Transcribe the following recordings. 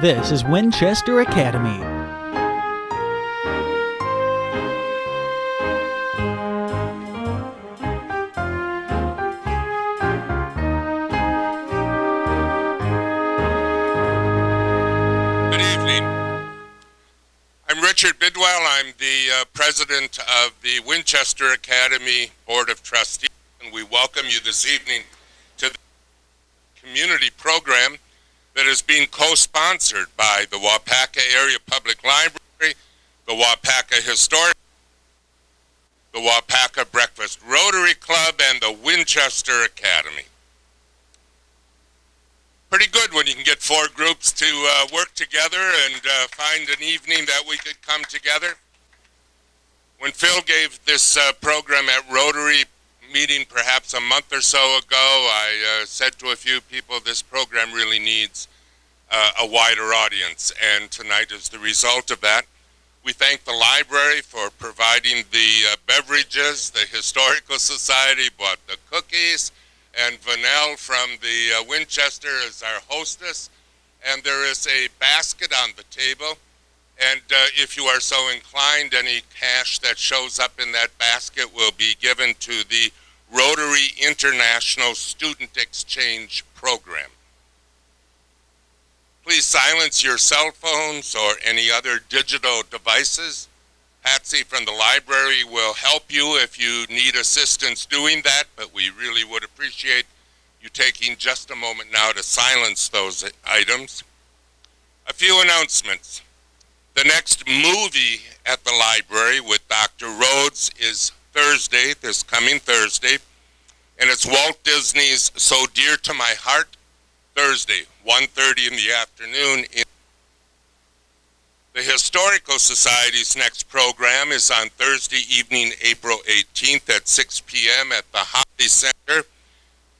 This is Winchester Academy. Good evening. I'm Richard Bidwell. I'm the president of the Winchester Academy Board of Trustees, and we welcome you this evening to the community program that is being co-sponsored by the Waupaca Area Public Library, the Waupaca Historic, the Waupaca Breakfast Rotary Club, and the Winchester Academy. Pretty good when you can get four groups to work together and find an evening that we could come together. When Phil gave this program at Rotary meeting perhaps a month or so ago, I said to a few people, this program really needs a wider audience, and tonight is the result of that. We thank the library for providing the beverages. The Historical Society bought the cookies, and Vanell from the Winchester is our hostess, and there is a basket on the table, and if you are so inclined, any cash that shows up in that basket will be given to the Rotary International Student Exchange Program. Please silence your cell phones or any other digital devices. Patsy from the library will help you if you need assistance doing that, but we really would appreciate you taking just a moment now to silence those items. A few announcements. The next movie at the library with Dr. Rhodes is Thursday, this coming Thursday, and it's Walt Disney's So Dear to My Heart, Thursday, 1:30 in the afternoon. The Historical Society's next program is on Thursday evening, April 18th at 6 p.m. at the Holly Center.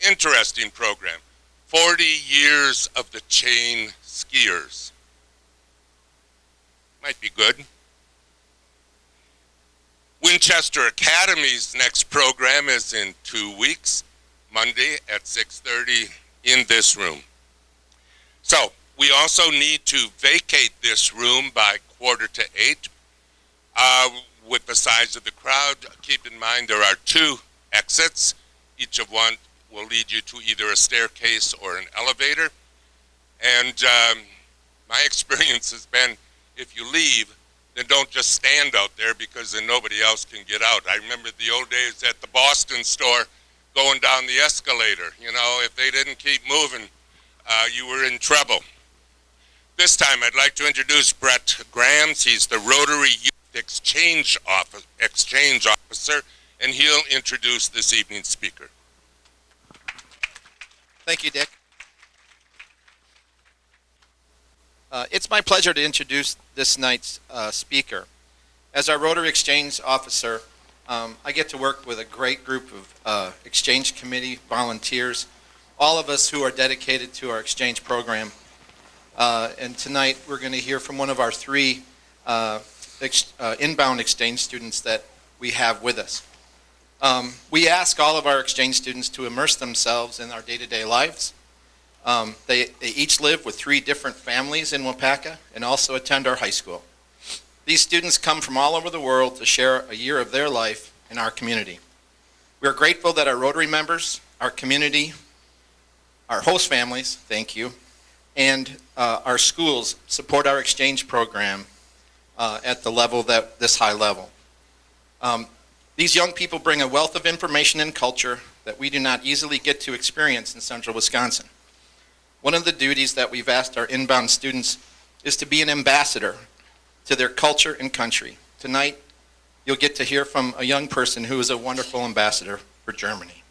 Interesting program, 40 years of the Chain Skiers. Might be good. Winchester Academy's next program is in 2 weeks, Monday at 6:30 in this room. So, we also need to vacate this room by 7:45. With the size of the crowd, keep in mind there are 2 exits. Each of one will lead you to either a staircase or an elevator. And my experience has been, if you leave, then don't just stand out there, because then nobody else can get out. I remember the old days at the Boston store going down the escalator. You know, if they didn't keep moving, you were in trouble. This time I'd like to introduce Brett Grams. He's the Rotary Youth Exchange Officer, and he'll introduce this evening's speaker. Thank you, Dick. It's my pleasure to introduce this night's speaker. As our Rotary Exchange Officer, I get to work with a great group of Exchange Committee volunteers, all of us who are dedicated to our exchange program. And tonight we're going to hear from one of our 3 inbound exchange students that we have with us. We ask all of our exchange students to immerse themselves in our day-to-day lives. They each live with 3 different families in Waupaca and also attend our high school. These students come from all over the world to share a year of their life in our community. We are grateful that our Rotary members, our community, our host families, thank you, and our schools support our exchange program at the level this high level. These young people bring a wealth of information and culture that we do not easily get to experience in central Wisconsin. One of the duties that we've asked our inbound students is to be an ambassador to their culture and country. Tonight, you'll get to hear from a young person who is a wonderful ambassador for Germany.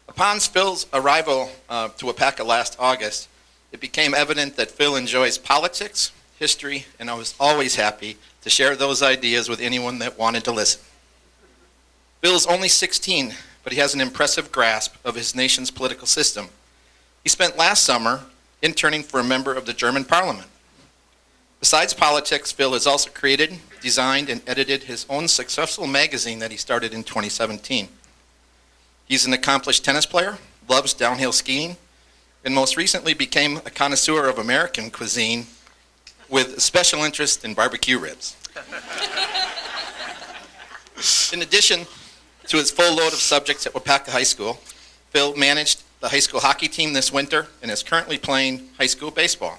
Upon Phil's arrival to Waupaca last August, it became evident that Phil enjoys politics, history, and I was always happy to share those ideas with anyone that wanted to listen. Phil is only 16, but he has an impressive grasp of his nation's political system. He spent last summer interning for a member of the German parliament. Besides politics, Phil has also created, designed, and edited his own successful magazine that he started in 2017. He's an accomplished tennis player, loves downhill skiing, and most recently became a connoisseur of American cuisine with a special interest in barbecue ribs. In addition to his full load of subjects at Wapaka High School, Phil managed the high school hockey team this winter and is currently playing high school baseball.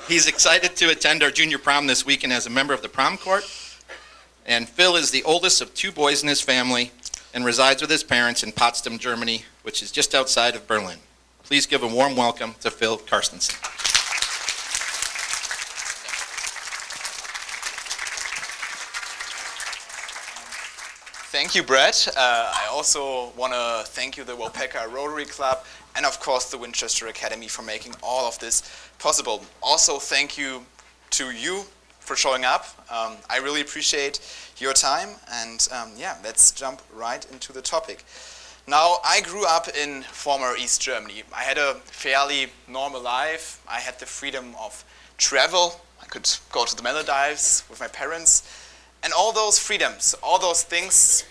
He's excited to attend our junior prom this weekend as a member of the prom court. And Phil is the oldest of 2 boys in his family and resides with his parents in Potsdam, Germany, which is just outside of Berlin. Please give a warm welcome to Phil Karstensen. Thank you, Brett. I also want to thank you, the Wapaka Rotary Club, and of course the Winchester Academy for making all of this possible. Also, thank you to you for showing up. I really appreciate your time, and yeah, let's jump right into the topic. Now, I grew up in former East Germany. I had a fairly normal life. I had the freedom of travel. I could go to the Maldives with my parents. And all those freedoms, all those things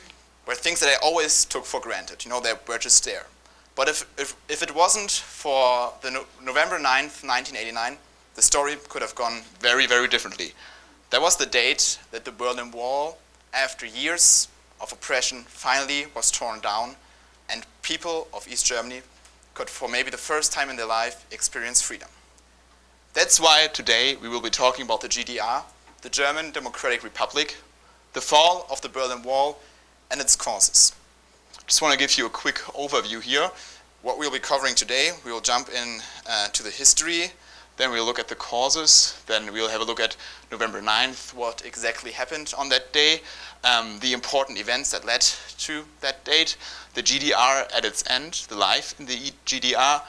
were things that I always took for granted. You know, they were just there. But if it wasn't for the November 9th, 1989, the story could have gone very, very differently. That was the date that the Berlin Wall, after years of oppression, finally was torn down, and people of East Germany could, for maybe the first time in their life, experience freedom. That's why today we will be talking about the GDR, the German Democratic Republic, the fall of the Berlin Wall, and its causes. I just want to give you a quick overview here. What we'll be covering today, we will jump in to the history, then we'll look at the causes, then we'll have a look at November 9th, what exactly happened on that day, the important events that led to that date, the GDR at its end, the life in the GDR,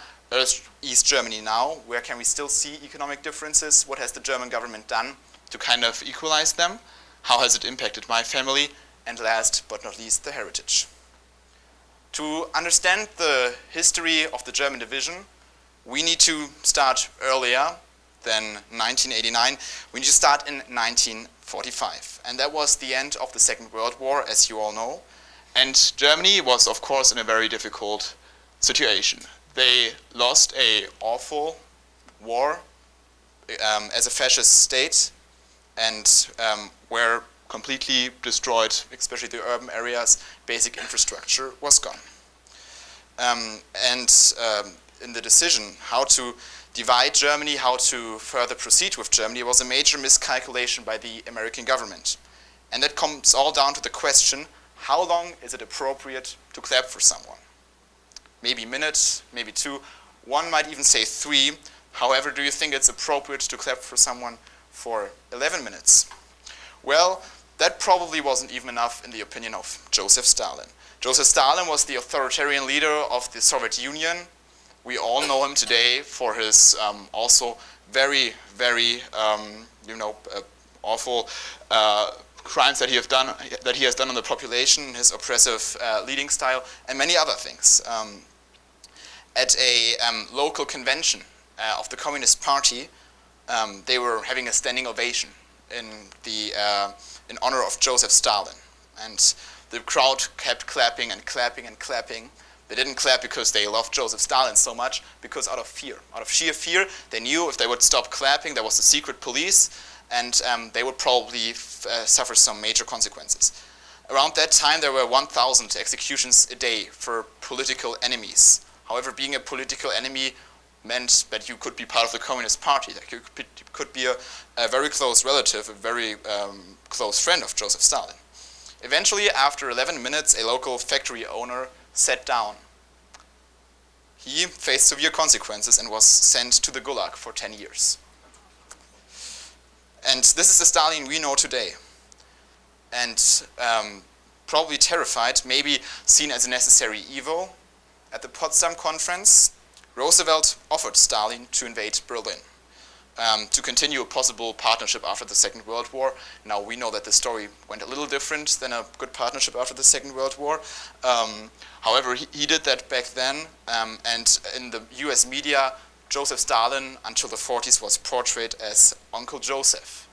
East Germany now, where can we still see economic differences, what has the German government done to kind of equalize them, how has it impacted my family, and last but not least, the heritage. To understand the history of the German division, we need to start earlier than 1989. We need to start in 1945. And that was the end of the Second World War, as you all know. And Germany was, of course, in a very difficult situation. They lost an awful war as a fascist state, and were completely destroyed, especially the urban areas. Basic infrastructure was gone. In the decision how to divide Germany, how to further proceed with Germany, was a major miscalculation by the American government. And that comes all down to the question, how long is it appropriate to clap for someone? Maybe minutes, maybe 2, one might even say 3. However, do you think it's appropriate to clap for someone for 11 minutes? Well, that probably wasn't even enough in the opinion of Joseph Stalin. Joseph Stalin was the authoritarian leader of the Soviet Union. We all know him today for his also very, very awful crimes that he has done on the population, his oppressive leading style, and many other things. At a local convention of the Communist Party, they were having a standing ovation in honor of Joseph Stalin, and the crowd kept clapping and clapping and clapping. They didn't clap because they loved Joseph Stalin so much, because out of fear. Out of sheer fear, they knew if they would stop clapping, there was the secret police, and they would probably suffer some major consequences. Around that time, there were 1,000 executions a day for political enemies. However, being a political enemy meant that you could be part of the Communist Party, that you could be a very close relative, a very close friend of Joseph Stalin. Eventually, after 11 minutes, a local factory owner sat down. He faced severe consequences and was sent to the Gulag for 10 years. And this is the Stalin we know today. And probably terrified, maybe seen as a necessary evil, at the Potsdam Conference, Roosevelt offered Stalin to invade Berlin, to continue a possible partnership after the Second World War. Now we know that the story went a little different than a good partnership after the Second World War. However, he did that back then, and in the US media, Joseph Stalin until the 40s was portrayed as Uncle Joseph.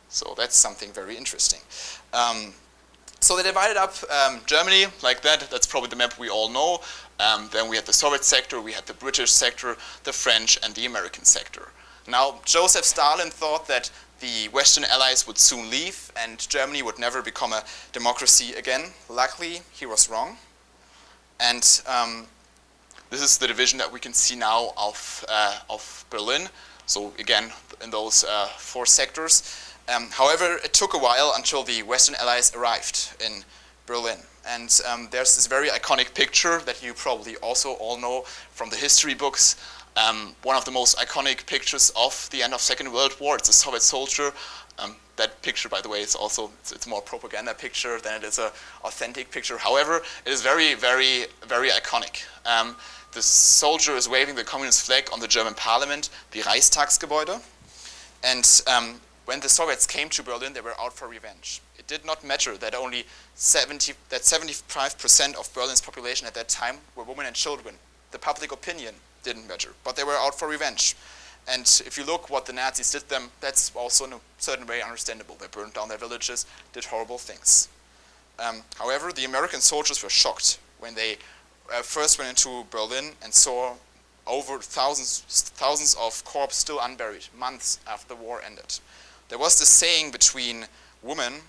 So that's something very interesting. So they divided up Germany like that. That's probably the map we all know. Then we had the Soviet sector, we had the British sector, the French and the American sector. Now, Joseph Stalin thought that the Western allies would soon leave and Germany would never become a democracy again. Luckily, he was wrong. And this is the division that we can see now of Berlin. So again, in those 4 sectors. However, it took a while until the Western allies arrived in Berlin. And there's this very iconic picture that you probably also all know from the history books. One of the most iconic pictures of the end of Second World War. It's a Soviet soldier. That picture, by the way, is also it's more a propaganda picture than it is an authentic picture. However, it is very, very, very iconic. The soldier is waving the communist flag on the German parliament, the Reichstagsgebäude. And when the Soviets came to Berlin, they were out for revenge. It did not matter that only 75% of Berlin's population at that time were women and children. The public opinion didn't matter, but they were out for revenge. And if you look what the Nazis did them, that's also in a certain way understandable. They burned down their villages, did horrible things. However, the American soldiers were shocked when they first went into Berlin and saw over thousands of corpses still unburied, months after the war ended. There was this saying between women,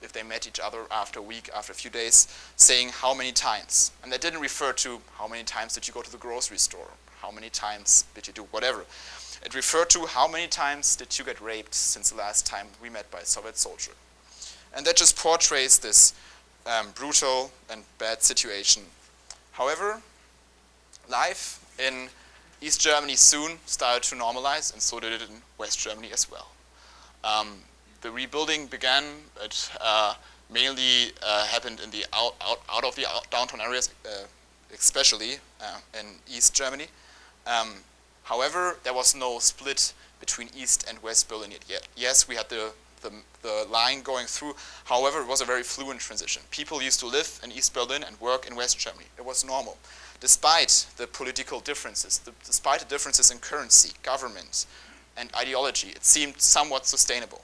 if they met each other after a week, after a few days, saying how many times. And that didn't refer to how many times did you go to the grocery store, how many times did you do whatever. It referred to how many times did you get raped since the last time we met by a Soviet soldier. And that just portrays this brutal and bad situation. However, life in East Germany soon started to normalize, and so did it in West Germany as well. The rebuilding began. It mainly happened in the out of the downtown areas, especially in East Germany. However, there was no split between East and West Berlin yet. Yes, we had the line going through. However, it was a very fluent transition. People used to live in East Berlin and work in West Germany. It was normal. Despite the political differences, despite the differences in currency, government, and ideology, it seemed somewhat sustainable.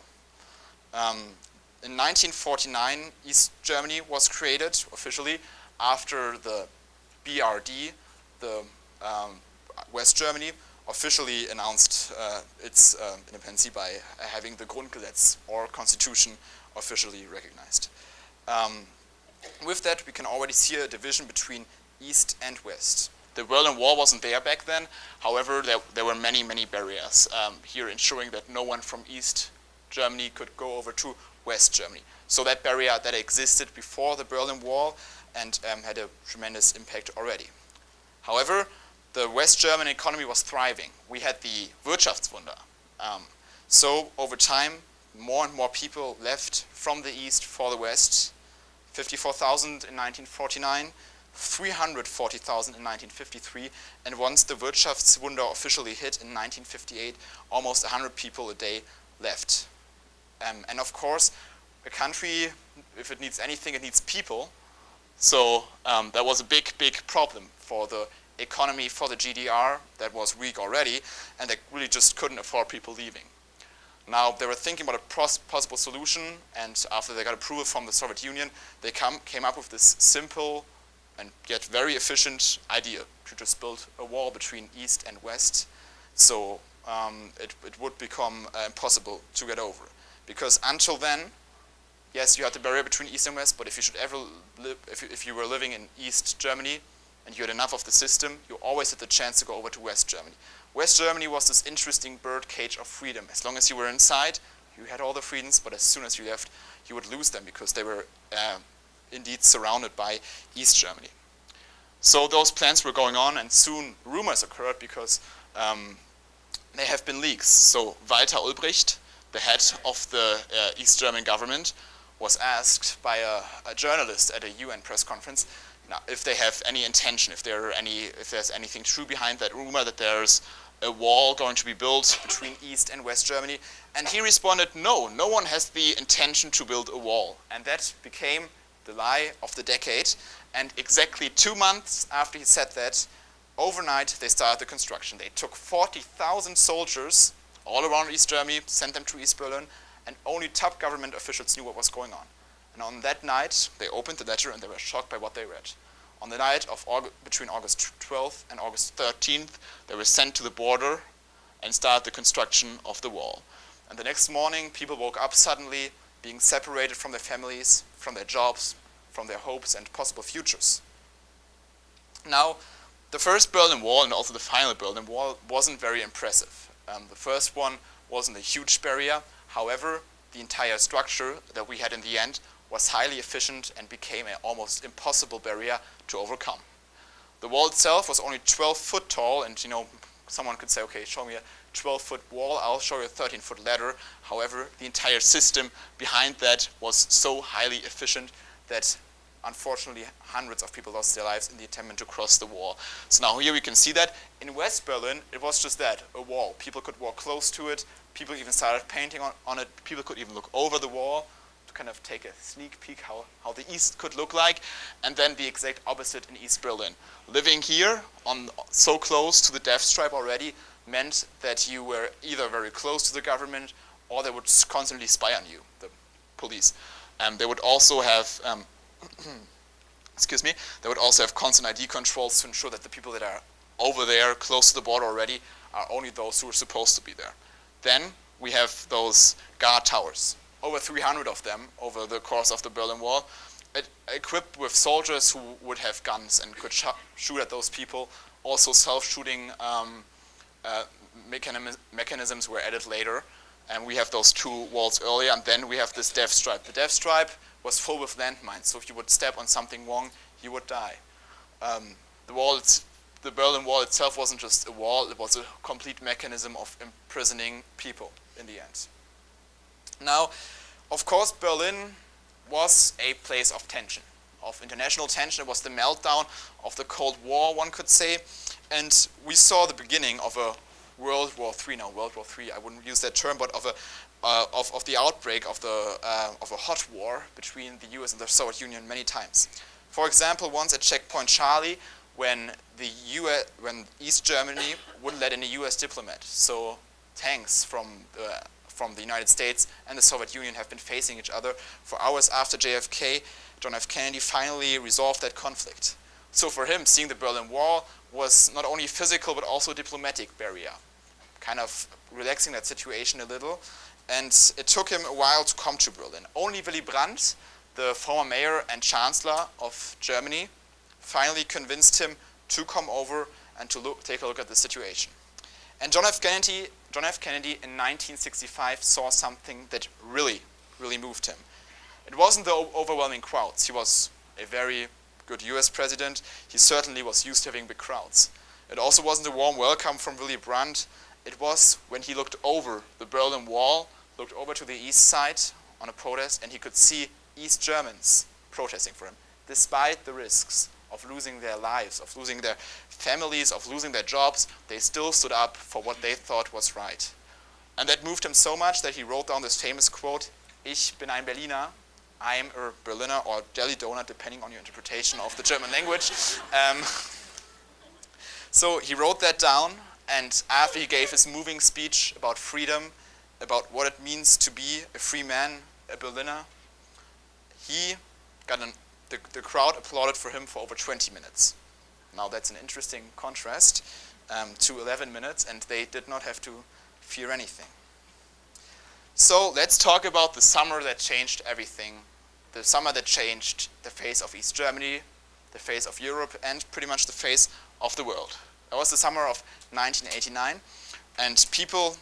In 1949, East Germany was created officially after the BRD, the West Germany, officially announced its independence by having the Grundgesetz or constitution officially recognized. With that, we can already see a division between East and West. The Berlin Wall wasn't there back then. However, there were many, many barriers here ensuring that no one from East Germany could go over to West Germany. So that barrier that existed before the Berlin Wall and had a tremendous impact already. However, the West German economy was thriving. We had the Wirtschaftswunder. So over time, more and more people left from the East for the West. 54,000 in 1949. 340,000 in 1953, and once the Wirtschaftswunder officially hit in 1958, almost 100 people a day left. And of course, a country, if it needs anything, it needs people. So that was a big, big problem for the economy, for the GDR that was weak already, and they really just couldn't afford people leaving. Now, they were thinking about a possible solution, and after they got approval from the Soviet Union, they came up with this simple and yet very efficient idea to just build a wall between East and West, so it would become impossible to get over. Because until then, yes, you had the barrier between East and West, but if you should ever live, if you were living in East Germany and you had enough of the system, you always had the chance to go over to West Germany. West Germany was this interesting bird cage of freedom. As long as you were inside, you had all the freedoms, but as soon as you left, you would lose them because they were indeed surrounded by East Germany. So those plans were going on, and soon rumors occurred because there have been leaks. So Walter Ulbricht, the head of the East German government, was asked by a journalist at a UN press conference now, if they have any intention, if there's anything true behind that rumor that there's a wall going to be built between East and West Germany. And he responded, no one has the intention to build a wall. And that became the lie of the decade. And exactly 2 months after he said that, overnight they started the construction. They took 40,000 soldiers all around East Germany, sent them to East Berlin, and only top government officials knew what was going on. And on that night, they opened the letter and they were shocked by what they read. On the night of between August 12th and August 13th, they were sent to the border and started the construction of the wall. And the next morning, people woke up suddenly, being separated from their families, from their jobs, from their hopes and possible futures. Now, the first Berlin Wall and also the final Berlin Wall wasn't very impressive. The first one wasn't a huge barrier. However, the entire structure that we had in the end was highly efficient and became an almost impossible barrier to overcome. The wall itself was only 12 foot tall, and someone could say, okay, show me a 12-foot wall, I'll show you a 13-foot ladder. However, the entire system behind that was so highly efficient that unfortunately hundreds of people lost their lives in the attempt to cross the wall. So now here we can see that. In West Berlin, it was just that, a wall. People could walk close to it, people even started painting on it, people could even look over the wall to kind of take a sneak peek how the East could look like, and then the exact opposite in East Berlin. Living here, so close to the death stripe already, meant that you were either very close to the government or they would constantly spy on you, the police. They would also have, they would also have constant ID controls to ensure that the people that are over there, close to the border already, are only those who are supposed to be there. Then we have those guard towers, over 300 of them over the course of the Berlin Wall, equipped with soldiers who would have guns and could shoot at those people. Also self-shooting mechanisms were added later, and we have those two walls earlier, and then we have this death stripe. The death stripe was full with landmines, so if you would step on something wrong, you would die. The Berlin Wall itself wasn't just a wall, it was a complete mechanism of imprisoning people in the end. Now, of course, Berlin was a place of tension, of international tension. It was the meltdown of the Cold War, one could say, and we saw the beginning of a World War III. Now, World War III, I wouldn't use that term, but of the outbreak of a hot war between the US and the Soviet Union many times. For example, once at Checkpoint Charlie, when East Germany wouldn't let in a US diplomat. So tanks from the United States and the Soviet Union have been facing each other for hours after JFK. John F. Kennedy finally resolved that conflict. So for him, seeing the Berlin Wall was not only physical but also a diplomatic barrier, kind of relaxing that situation a little. And it took him a while to come to Berlin. Only Willy Brandt, the former mayor and chancellor of Germany, finally convinced him to come over and to take a look at the situation. And John F. Kennedy in 1965 saw something that really, really moved him. It wasn't the overwhelming crowds. He was a very good US president. He certainly was used to having big crowds. It also wasn't a warm welcome from Willy Brandt. It was when he looked over the Berlin Wall, looked over to the east side on a protest, and he could see East Germans protesting for him, despite the risks of losing their lives, of losing their families, of losing their jobs. They still stood up for what they thought was right. And that moved him so much that he wrote down this famous quote, "Ich bin ein Berliner," I'm a Berliner, or Jelly Donut, depending on your interpretation of the German language. So he wrote that down, and after he gave his moving speech about freedom, about what it means to be a free man, a Berliner, he got the crowd applauded for him for over 20 minutes. Now that's an interesting contrast to 11 minutes, and they did not have to fear anything. So let's talk about the summer that changed everything. The summer that changed the face of East Germany, the face of Europe, and pretty much the face of the world. That was the summer of 1989, and people,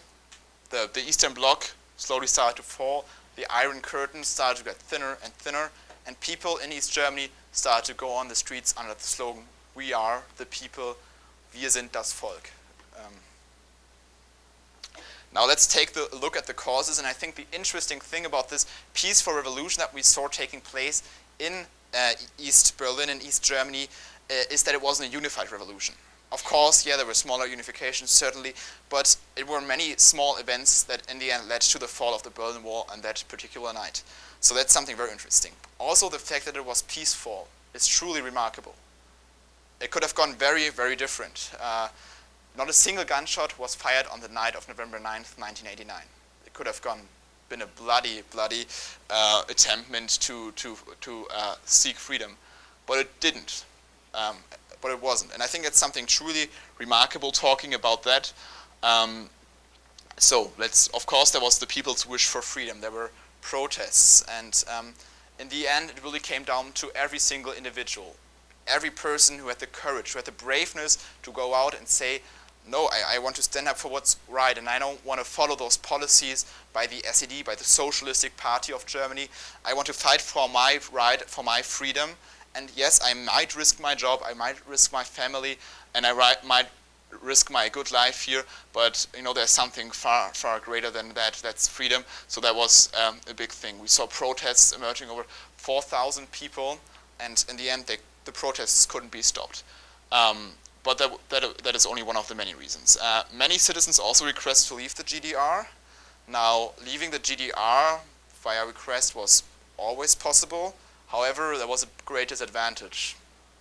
the Eastern Bloc slowly started to fall. The Iron Curtain started to get thinner and thinner, and people in East Germany started to go on the streets under the slogan, "We are the people, wir sind das Volk." Now let's take a look at the causes, and I think the interesting thing about this peaceful revolution that we saw taking place in East Berlin and East Germany is that it wasn't a unified revolution. Of course, yeah, there were smaller unifications, certainly, but it were many small events that in the end led to the fall of the Berlin Wall on that particular night. So that's something very interesting. Also, the fact that it was peaceful is truly remarkable. It could have gone very, very different. Not a single gunshot was fired on the night of November 9th, 1989. It could have gone been a bloody attempt to seek freedom, but it didn't. But it wasn't, and I think it's something truly remarkable talking about that. So of course, there was the people's wish for freedom. There were protests, and in the end, it really came down to every single individual, every person who had the courage, who had the braveness to go out and say, no, I want to stand up for what's right, and I don't want to follow those policies by the SED, by the Socialistic Party of Germany. I want to fight for my right, for my freedom. And yes, I might risk my job, I might risk my family, and I might risk my good life here, but there's something far, far greater than that. That's freedom. So that was a big thing. We saw protests emerging, over 4,000 people, and in the end, the protests couldn't be stopped. But that is only one of the many reasons. Many citizens also requested to leave the GDR. Now, leaving the GDR via request was always possible. However, there was a great disadvantage.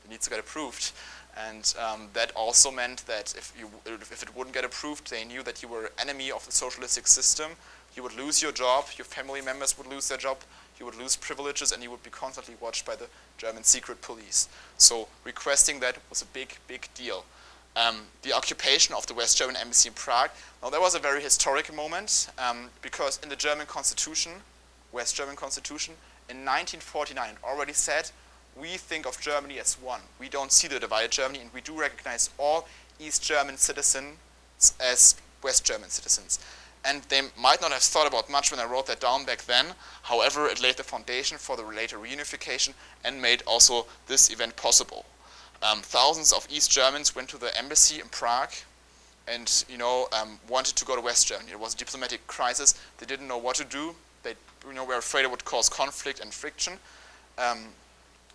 It needs to get approved. And that also meant that if it wouldn't get approved, they knew that you were an enemy of the socialistic system. You would lose your job, your family members would lose their job, you would lose privileges, and you would be constantly watched by the German secret police. So requesting that was a big, big deal. The occupation of the West German embassy in Prague, now that was a very historic moment, because in the German constitution, West German constitution, in 1949 it already said, we think of Germany as one. We don't see the divided Germany, and we do recognize all East German citizens as West German citizens. And they might not have thought about much when I wrote that down back then. However, it laid the foundation for the later reunification and made also this event possible. Thousands of East Germans went to the embassy in Prague and wanted to go to West Germany. It was a diplomatic crisis. They didn't know what to do. They were afraid it would cause conflict and friction.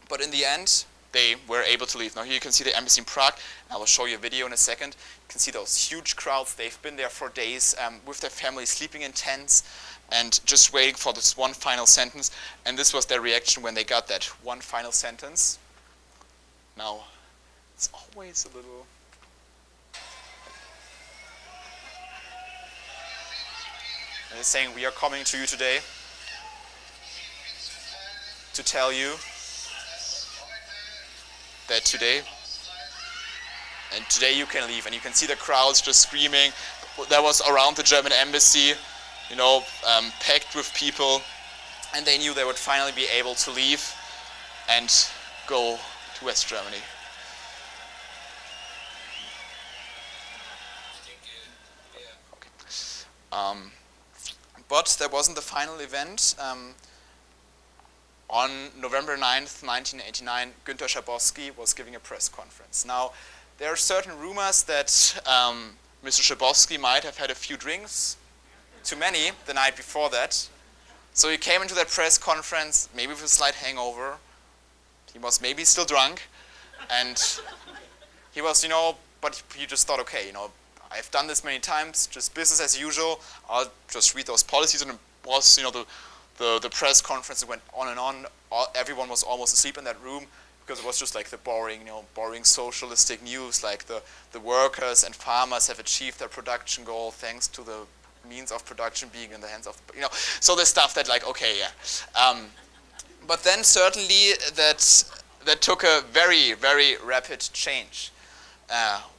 But in the end, they were able to leave. Now here you can see the embassy in Prague. I will show you a video in a second. You can see those huge crowds. They've been there for days with their families, sleeping in tents and just waiting for this one final sentence. And this was their reaction when they got that one final sentence. Now, it's always a little... And it's saying, we are coming to you today to tell you that today you can leave. And you can see the crowds just screaming. That was around the German embassy, packed with people, and they knew they would finally be able to leave and go to West Germany. Okay. But that wasn't the final event. On November 9th, 1989, Günter Schabowski was giving a press conference. Now, there are certain rumors that Mr. Schabowski might have had a few drinks, too many, the night before that. So he came into that press conference, maybe with a slight hangover. He was maybe still drunk. And he was, but he just thought, okay, I've done this many times, just business as usual. I'll just read those policies. And it was, the press conference went on and on. Everyone was almost asleep in that room because it was just like the boring socialistic news, like the workers and farmers have achieved their production goal thanks to the means of production being in the hands of, so the stuff that like, okay, yeah. But then certainly that took a very, very rapid change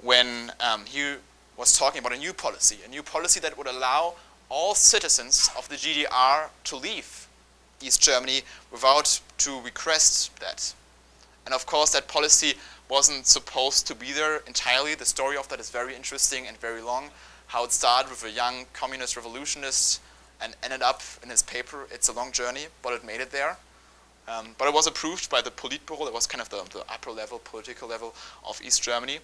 when he was talking about a new policy that would allow all citizens of the GDR to leave East Germany without to request that. And of course that policy wasn't supposed to be there entirely. The story of that is very interesting and very long. How it started with a young communist revolutionist and ended up in his paper. It's a long journey, but it made it there. But it was approved by the Politburo. That was kind of the upper level, political level of East Germany.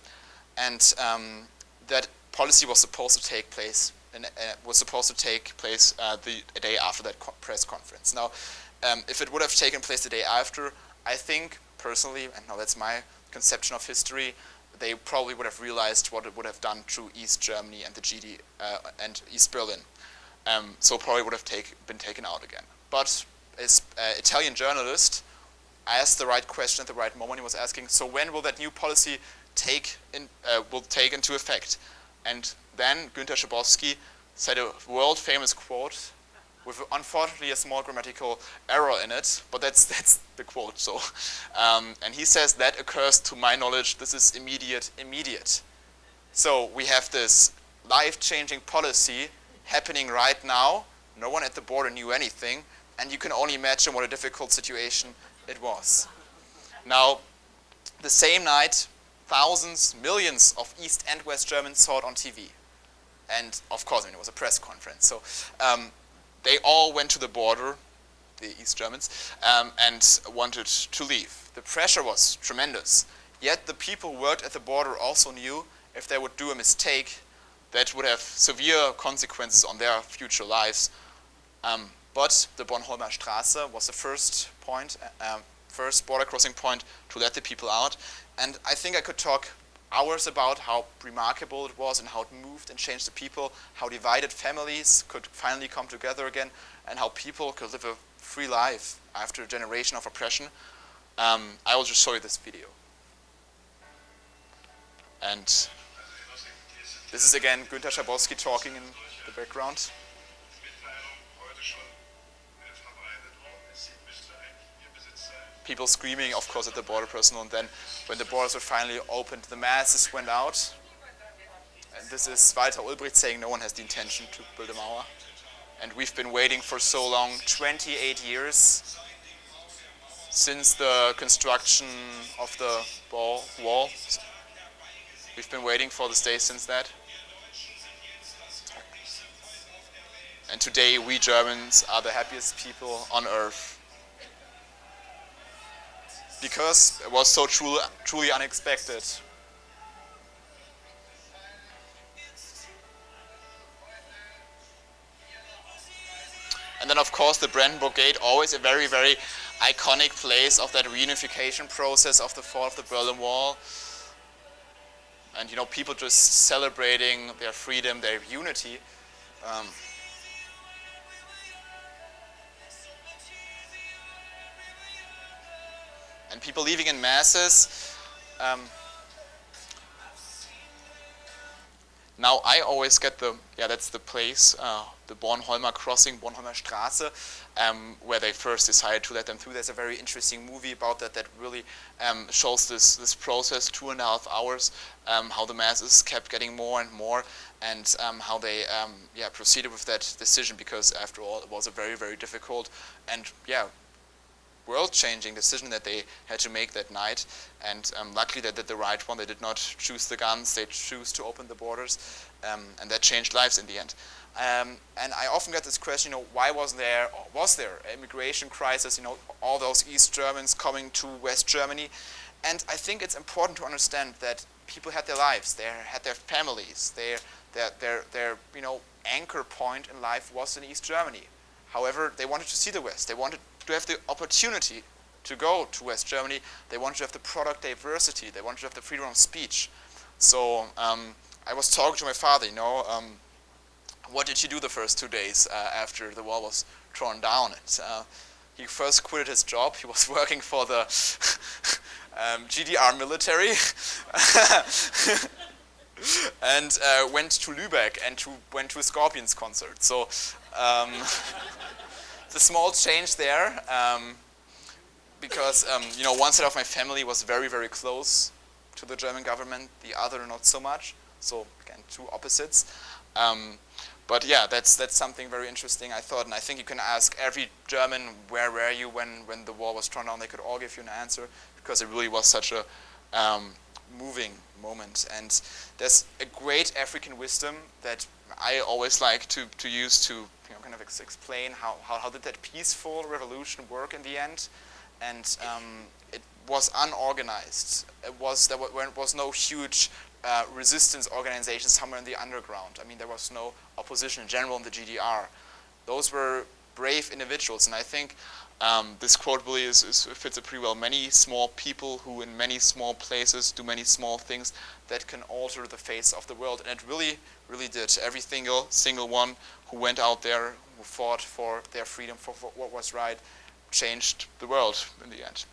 And that policy was supposed to take place the day after that press conference. Now, if it would have taken place the day after, I think personally, and now that's my conception of history, they probably would have realized what it would have done to East Germany and the and East Berlin. So probably would have been taken out again. But as an Italian journalist, I asked the right question at the right moment. He was asking, so when will that new policy take into effect? And then Günter Schabowski said a world famous quote, with unfortunately a small grammatical error in it, but that's the quote. So, and he says that occurs to my knowledge, this is immediate. So we have this life-changing policy happening right now. No one at the border knew anything, and you can only imagine what a difficult situation it was. Now, the same night, thousands, millions of East and West Germans saw it on TV. And of course, I mean, it was a press conference. So they all went to the border, the East Germans, and wanted to leave. The pressure was tremendous. Yet the people who worked at the border also knew if they would do a mistake, that would have severe consequences on their future lives. But the Bornholmer Straße was the first point, first border crossing point to let the people out. And I think I could talk hours about how remarkable it was and how it moved and changed the people, how divided families could finally come together again, and how people could live a free life after a generation of oppression. I will just show you this video. And this is again Günter Schabowski talking in the background. People screaming, of course, at the border personnel, and then when the borders were finally opened, the masses went out. And this is Walter Ulbricht saying no one has the intention to build a Mauer. And we've been waiting for so long, 28 years since the construction of the wall. We've been waiting for this day since that. And today we Germans are the happiest people on earth. Because it was so truly unexpected. And then of course the Brandenburg Gate, always a very, very iconic place of that reunification process of the fall of the Berlin Wall. And you know, people just celebrating their freedom, their unity. And people leaving in masses. Now I always get that's the place, the Bornholmer crossing, Bornholmer Straße, where they first decided to let them through. There's a very interesting movie about that really shows this process, 2.5 hours, how the masses kept getting more and more, and how they proceeded with that decision, because after all it was a very, very difficult and world-changing decision that they had to make that night. And luckily they did the right one. They did not choose the guns, they chose to open the borders, and that changed lives in the end. And I often get this question, you know, why was there an immigration crisis, you know, all those East Germans coming to West Germany? And I think it's important to understand that people had their lives, they had their families, their you know, anchor point in life was in East Germany. However, they wanted to see the West. They wanted to have the opportunity to go to West Germany. They wanted to have the product diversity. They wanted to have the freedom of speech. So I was talking to my father, you know, what did he do the first 2 days after the wall was torn down? And, he first quitted his job. He was working for the GDR military and went to Lübeck and went to a Scorpions concert. So the small change there, because you know, one side of my family was very, very close to the German government, the other not so much. So again, two opposites. But yeah, that's something very interesting, I thought, and I think you can ask every German, where were you when the wall was torn down? They could all give you an answer, because it really was such a moving moment. And there's a great African wisdom that I always like to use to, you know, kind of explain how did that peaceful revolution work in the end. And it was unorganized. There was no huge resistance organization somewhere in the underground. I mean, there was no opposition in general in the GDR. Those were brave individuals, and I think this quote really fits it pretty well. Many small people who in many small places do many small things that can alter the face of the world, and it really, really did. Every single one who went out there, who fought for their freedom, for what was right, changed the world in the end.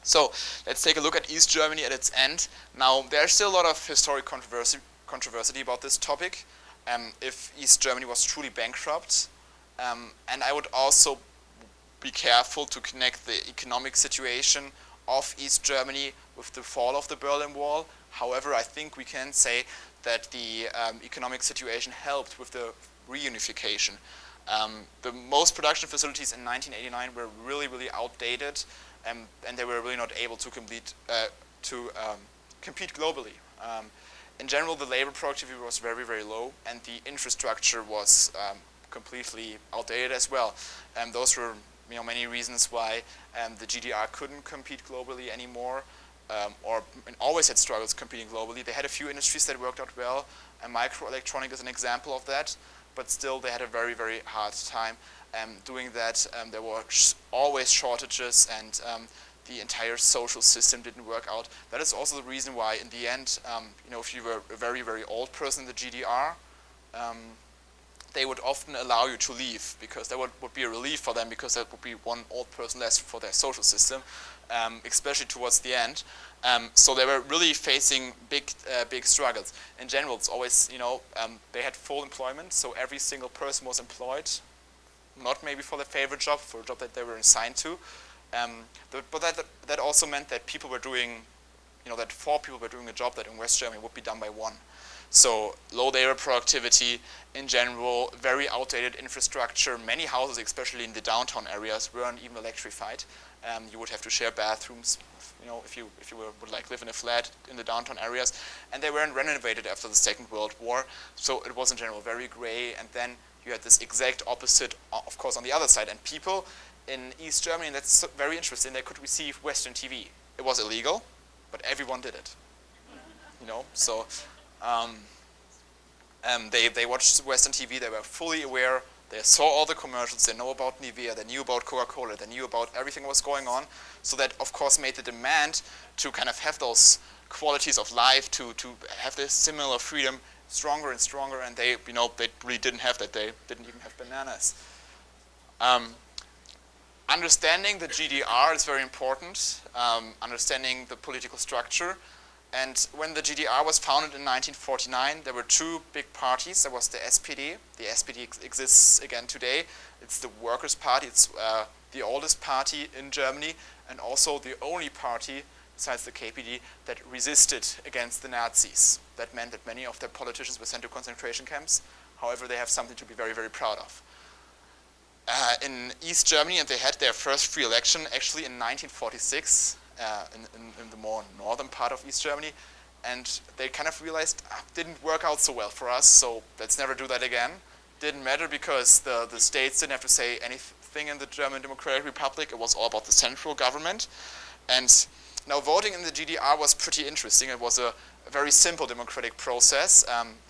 So let's take a look at East Germany at its end. Now, there's still a lot of historic controversy about this topic. If East Germany was truly bankrupt, And I would also be careful to connect the economic situation of East Germany with the fall of the Berlin Wall. However, I think we can say that the economic situation helped with the reunification. The most production facilities in 1989 were really, really outdated, and they were really not able to compete globally. In general, the labor productivity was very, very low, and the infrastructure was completely outdated as well. And those were many reasons why the GDR couldn't compete globally anymore, or always had struggles competing globally. They had a few industries that worked out well, and microelectronics is an example of that, but still they had a very, very hard time doing that. There were always shortages, and the entire social system didn't work out. That is also the reason why, in the end, if you were a very, very old person in the GDR, they would often allow you to leave, because that would be a relief for them, because that would be one old person less for their social system, especially towards the end. So they were really facing big struggles. In general, it's always, they had full employment, so every single person was employed, not maybe for their favorite job, for a job that they were assigned to. But that also meant that people were doing, that 4 people were doing a job that in West Germany would be done by 1. So low labor productivity in general, very outdated infrastructure. Many houses, especially in the downtown areas, weren't even electrified. You would have to share bathrooms, if you would live in a flat in the downtown areas, and they weren't renovated after the Second World War. So it was in general very gray. And then you had this exact opposite, of course, on the other side. And people in East Germany, and that's very interesting, they could receive Western TV. It was illegal, but everyone did it. So. They watched Western TV, they were fully aware, they saw all the commercials, they know about Nivea, they knew about Coca-Cola, they knew about everything that was going on. So that, of course, made the demand to kind of have those qualities of life, to have this similar freedom stronger and stronger, and they really didn't have that. They didn't even have bananas. Understanding the GDR is very important, understanding the political structure. And when the GDR was founded in 1949, there were 2 big parties. There was the SPD. The SPD exists again today. It's the Workers' Party. It's the oldest party in Germany, and also the only party, besides the KPD, that resisted against the Nazis. That meant that many of their politicians were sent to concentration camps. However, they have something to be very, very proud of. In East Germany, and they had their first free election actually in 1946, in the more northern part of East Germany, and they kind of realized didn't work out so well for us, so let's never do that again. Didn't matter, because the states didn't have to say anything in the German Democratic Republic. It was all about the central government. And now voting in the GDR was pretty interesting. It was a very simple democratic process.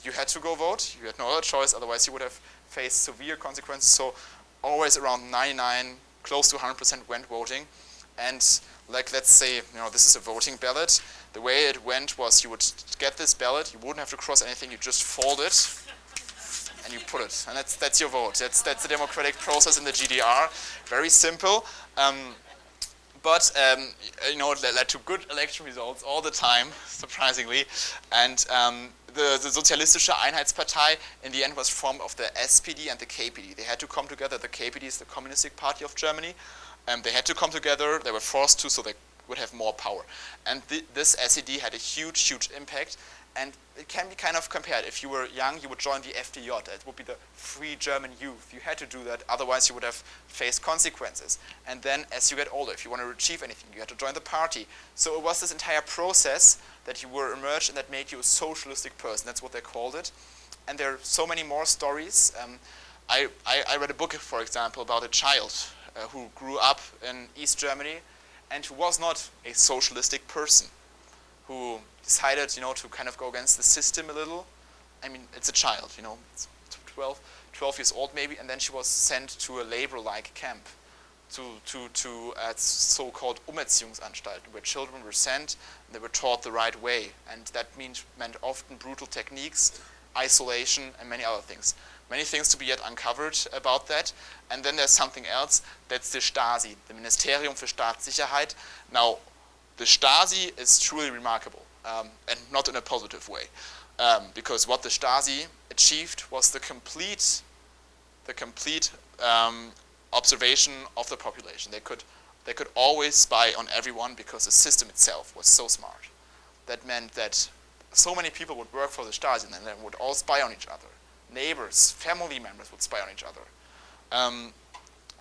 You had to go vote. You had no other choice, otherwise you would have faced severe consequences. So always around 99, close to 100% went voting. And let's say, this is a voting ballot. The way it went was you would get this ballot, you wouldn't have to cross anything, you just fold it, and you put it. And that's your vote. That's the democratic process in the GDR. Very simple. But it led to good election results all the time, surprisingly. And the Sozialistische Einheitspartei, in the end, was formed of the SPD and the KPD. They had to come together. The KPD is the Communist Party of Germany. They had to come together. They were forced to, so they would have more power. And this SED had a huge, huge impact. And it can be kind of compared. If you were young, you would join the FDJ. It would be the Free German Youth. You had to do that, otherwise you would have faced consequences. And then as you get older, if you want to achieve anything, you had to join the party. So it was this entire process that you were emerged and that made you a socialistic person. That's what they called it. And there are so many more stories. I read a book, for example, about a child who grew up in East Germany and who was not a socialistic person, who decided, to kind of go against the system a little. I mean, it's a child, it's 12 years old maybe, and then she was sent to a labor-like camp, to so-called Umerziehungsanstalten, where children were sent and they were taught the right way, and that meant often brutal techniques, isolation, and many other things. Many things to be yet uncovered about that. And then there's something else, that's the Stasi, the Ministerium für Staatssicherheit. Now, the Stasi is truly remarkable, and not in a positive way, because what the Stasi achieved was the complete observation of the population. They could always spy on everyone because the system itself was so smart. That meant that so many people would work for the Stasi and then would all spy on each other. Neighbors, family members would spy on each other.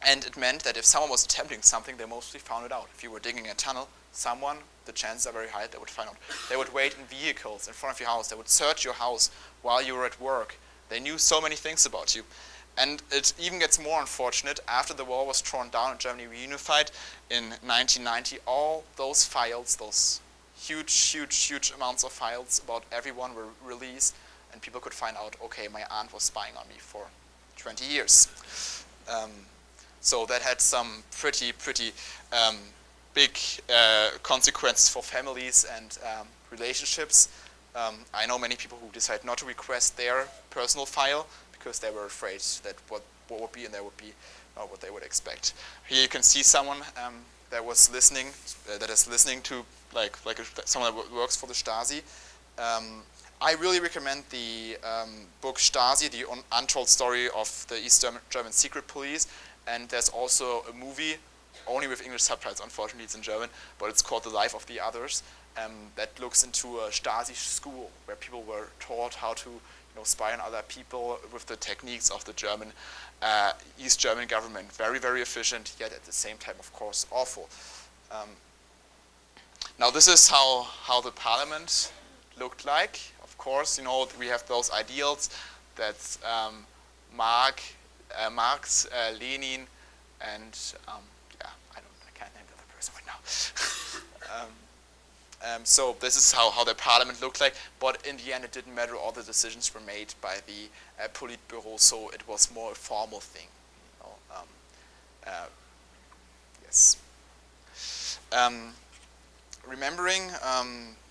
And it meant that if someone was attempting something, they mostly found it out. If you were digging a tunnel, the chances are very high they would find out. They would wait in vehicles in front of your house. They would search your house while you were at work. They knew so many things about you. And it even gets more unfortunate. After the wall was torn down and Germany reunified in 1990, all those files, those huge amounts of files about everyone were released, and people could find out, okay, my aunt was spying on me for 20 years. So that had some pretty big consequences for families and relationships. I know many people who decide not to request their personal file because they were afraid that what would be in there would be not what they would expect. Here you can see someone that was listening, that is listening to someone that works for the Stasi. I really recommend the book Stasi, the untold story of the East German secret police. And there's also a movie, only with English subtitles, unfortunately it's in German, but it's called The Life of the Others, that looks into a Stasi school where people were taught how to spy on other people with the techniques of the East German government. Very efficient, yet at the same time, of course, awful. Now this is how the parliament looked like. Of course, we have those ideals that Marx, Lenin, and I can't name the other person right now. So this is how the parliament looked like, but in the end it didn't matter. All the decisions were made by the Politburo, so it was more a formal thing. Yes. Remembering,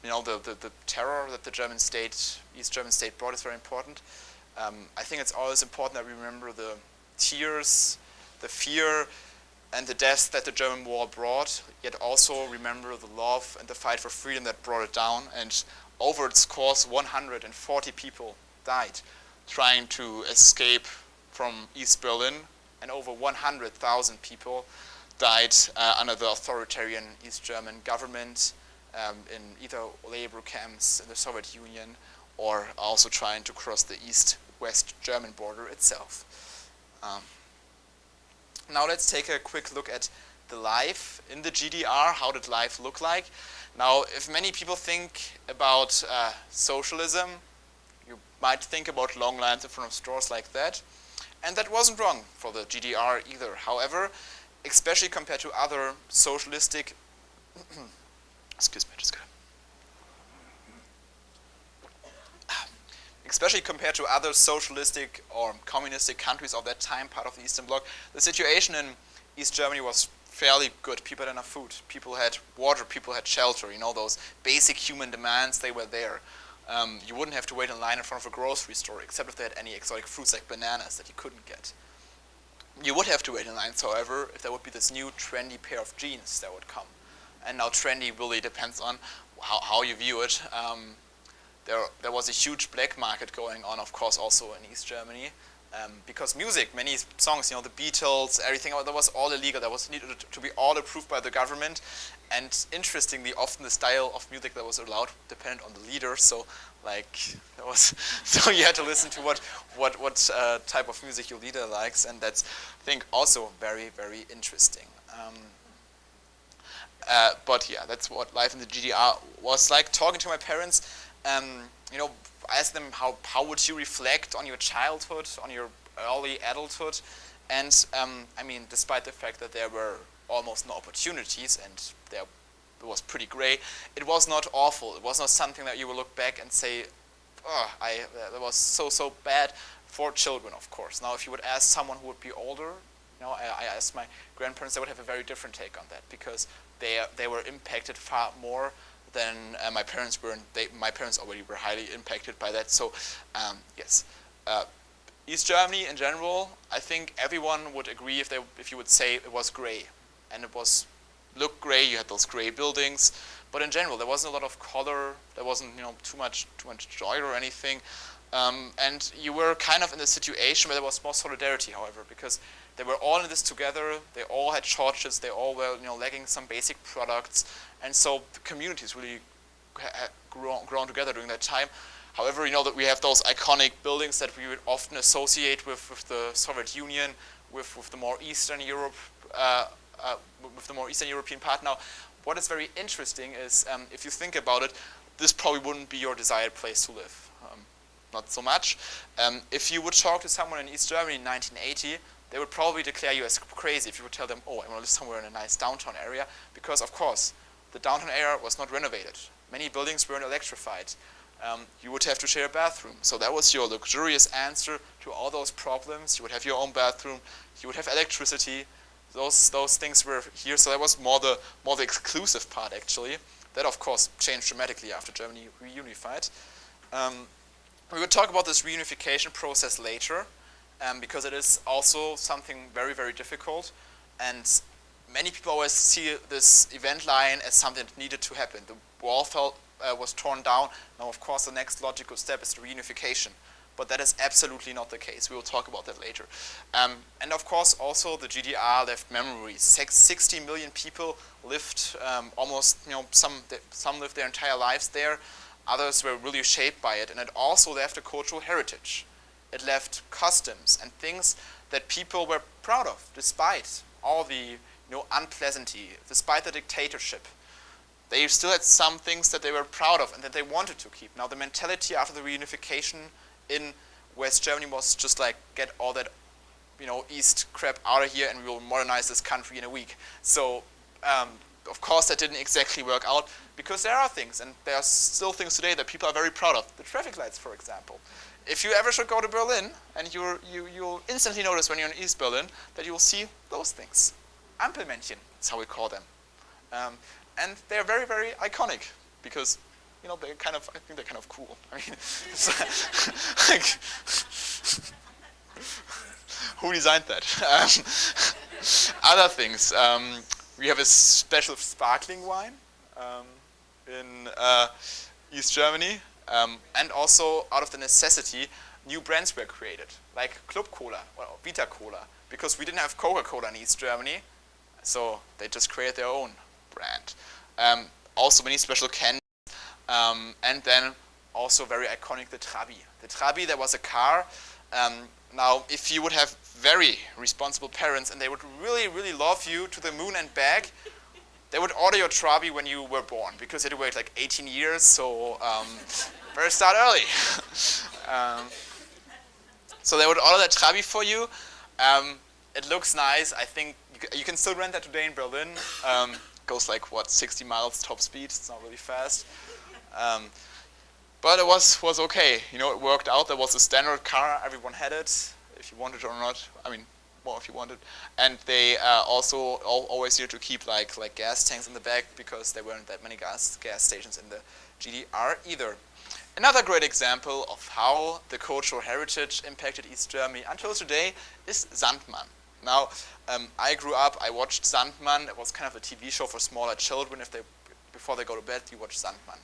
the terror that the East German state brought is very important. I think it's always important that we remember the tears, the fear, and the death that the German war brought, yet also remember the love and the fight for freedom that brought it down. And over its course, 140 people died trying to escape from East Berlin, and over 100,000 people died under the authoritarian East German government in either labor camps in the Soviet Union or also trying to cross the East-West German border itself. Now let's take a quick look at the life in the GDR. How did life look like? Now, if many people think about socialism, you might think about long lines in front of stores like that. And that wasn't wrong for the GDR either. However, especially compared to other socialistic, excuse me, especially compared to other socialistic or communistic countries of that time, part of the Eastern Bloc, the situation in East Germany was fairly good. People had enough food, people had water, people had shelter, those basic human demands, they were there. You wouldn't have to wait in line in front of a grocery store, except if they had any exotic fruits like bananas that you couldn't get. You would have to wait in lines, however, if there would be this new trendy pair of jeans that would come. And now trendy really depends on how you view it. There was a huge black market going on, of course, also in East Germany. Because music, many songs, the Beatles, everything, that was all illegal. That was needed to be all approved by the government. And interestingly, often the style of music that was allowed depended on the leader. So, so you had to listen to what type of music your leader likes, and that's, I think, also very interesting. But yeah, that's what life in the GDR was like. Talking to my parents, I asked them how would you reflect on your childhood, on your early adulthood, and I mean, despite the fact that there were almost no opportunities and it was pretty gray, it was not awful. It was not something that you will look back and say, oh, that was so bad for children, of course. Now, if you would ask someone who would be older, I asked my grandparents, they would have a very different take on that, because they were impacted far more than my parents were. My parents already were highly impacted by that. So, yes. East Germany in general, I think everyone would agree if you would say it was gray, and it looked gray. You had those gray buildings, but in general there wasn't a lot of color. There wasn't too much joy or anything, and you were kind of in a situation where there was more solidarity. However, because they were all in this together. They all had shortages. They all were, lacking some basic products, and so the communities really had grown together during that time. However, that we have those iconic buildings that we would often associate with the Soviet Union, with the more Eastern Europe, with the more Eastern European part. Now, what is very interesting is, if you think about it, this probably wouldn't be your desired place to live. Not so much. If you would talk to someone in East Germany in 1980, they would probably declare you as crazy if you would tell them, oh, I want to live somewhere in a nice downtown area, because of course, the downtown area was not renovated. Many buildings weren't electrified. You would have to share a bathroom. So that was your luxurious answer to all those problems. You would have your own bathroom. You would have electricity. Those things were here. So that was more the exclusive part, actually. That, of course, changed dramatically after Germany reunified. We will talk about this reunification process later, because it is also something very, very difficult. And many people always see this event line as something that needed to happen. The wall was torn down. Now, of course, the next logical step is the reunification. But that is absolutely not the case. We will talk about that later. And of course, also the GDR left memories. 60 million people lived almost, some lived their entire lives there. Others were really shaped by it. And it also left a cultural heritage. It left customs and things that people were proud of, despite all the unpleasantly, despite the dictatorship. They still had some things that they were proud of and that they wanted to keep. Now, the mentality after the reunification in West Germany was just like, get all that, East crap out of here and we will modernize this country in a week. So, of course, that didn't exactly work out, because there are things, and there are still things today that people are very proud of. The traffic lights, for example. If you ever should go to Berlin, and you'll instantly notice when you're in East Berlin that you will see those things. Ampelmännchen, that's how we call them. And they're very, very iconic, because I think they're kind of cool. I mean, it's like who designed that? Other things. We have a special sparkling wine in East Germany, and also out of the necessity, new brands were created, like Club Cola or Vita Cola, because we didn't have Coca-Cola in East Germany, so they just created their own brand. Also many special candies. And then also very iconic, the Trabi. The Trabi, that was a car. Now, if you would have very responsible parents and they would really, really love you to the moon and back, they would order your Trabi when you were born, because it waited like 18 years, so better start early. So they would order that Trabi for you. It looks nice. I think you can still rent that today in Berlin. Goes like, 60 miles top speed. It's not really fast. But it was okay. It worked out. There was a standard car. Everyone had it, if you wanted or not. I mean, more if you wanted. And they also always needed to keep like gas tanks in the back, because there weren't that many gas stations in the GDR either. Another great example of how the cultural heritage impacted East Germany until today is Sandmann. Now, I grew up, I watched Sandmann. It was kind of a TV show for smaller children. Before they go to bed, you watch Sandmann.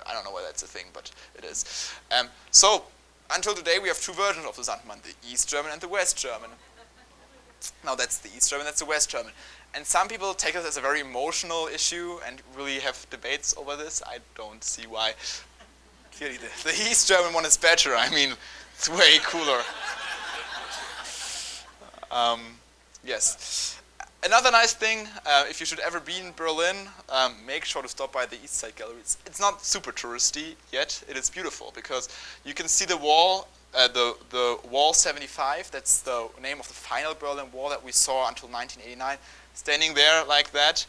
I don't know whether that's a thing, but it is. So, until today, we have two versions of the Sandmann, the East German and the West German. Now, that's the East German, that's the West German. And some people take this as a very emotional issue and really have debates over this. I don't see why. Clearly, the East German one is better. I mean, it's way cooler. Yes. Another nice thing, if you should ever be in Berlin, make sure to stop by the East Side Gallery. It's not super touristy yet. It is beautiful, because you can see the wall, the Wall 75. That's the name of the final Berlin Wall that we saw until 1989. Standing there like that,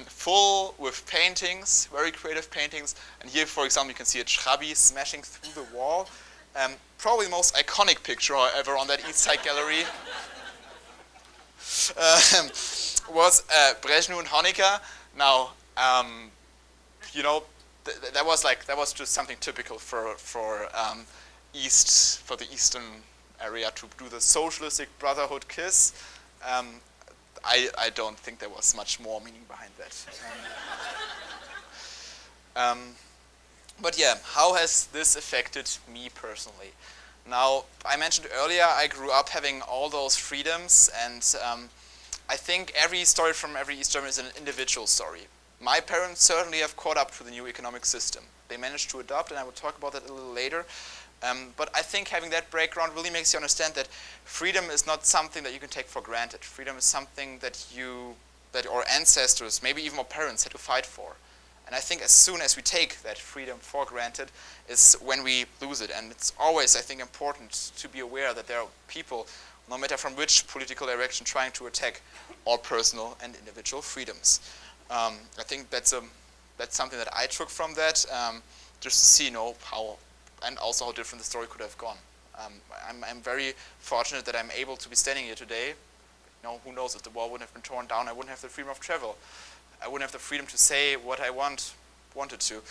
full with paintings, very creative paintings. And here, for example, you can see a Trabi smashing through the wall. Probably the most iconic picture, however, on that East Side Gallery. Was Brezhnev and Honecker. Now, that was just something typical for the Eastern area to do the socialistic brotherhood kiss. I don't think there was much more meaning behind that. But yeah, how has this affected me personally? Now, I mentioned earlier, I grew up having all those freedoms, and I think every story from every East German is an individual story. My parents certainly have caught up to the new economic system. They managed to adopt, and I will talk about that a little later. But I think having that background really makes you understand that freedom is not something that you can take for granted. Freedom is something that our ancestors, maybe even our parents, had to fight for. And I think as soon as we take that freedom for granted is when we lose it. And it's always, I think, important to be aware that there are people, no matter from which political direction, trying to attack our personal and individual freedoms. I think that's something that I took from that, just to see, how, and also how different the story could have gone. I'm very fortunate that I'm able to be standing here today. Who knows, if the wall wouldn't have been torn down, I wouldn't have the freedom of travel. I wouldn't have the freedom to say what I wanted to.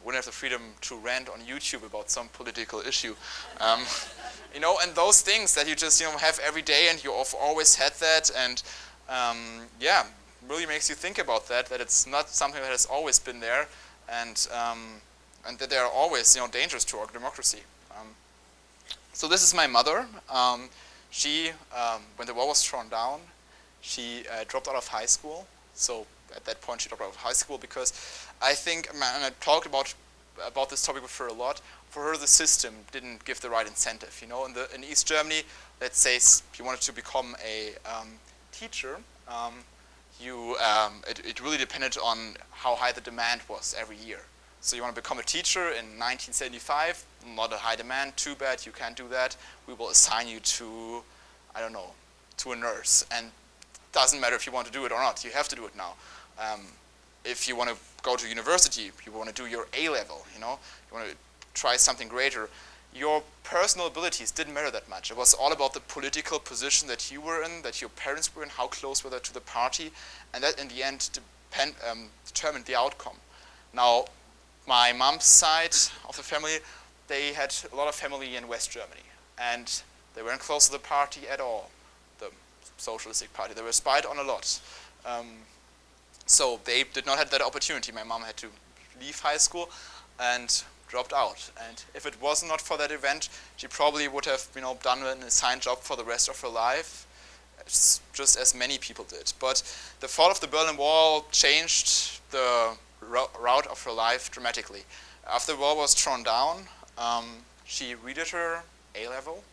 Wouldn't have the freedom to rant on YouTube about some political issue. And those things that you just have every day, and you've always had that, and really makes you think about that it's not something that has always been there, and that they are always dangerous to our democracy. So this is my mother. She, when the wall was torn down, she dropped out of high school. So at that point, she dropped out of high school because I think, and I talked about this topic with her a lot, for her the system didn't give the right incentive. In East Germany, let's say you wanted to become a teacher, it really depended on how high the demand was every year. So you want to become a teacher in 1975, not a high demand, too bad, you can't do that. We will assign you to, I don't know, to a nurse. And it doesn't matter if you want to do it or not, you have to do it now. If you want to go to university, you want to do your A-level, you want to try something greater, your personal abilities didn't matter that much. It was all about the political position that you were in, that your parents were in, how close were they to the party, and that in the end determined the outcome. Now, my mom's side of the family, they had a lot of family in West Germany, and they weren't close to the party at all, the Socialistic Party. They were spied on a lot. So they did not have that opportunity. My mom had to leave high school and dropped out. And if it was not for that event, she probably would have done an assigned job for the rest of her life, just as many people did. But the fall of the Berlin Wall changed the route of her life dramatically. After the wall was torn down, she redid her A-level,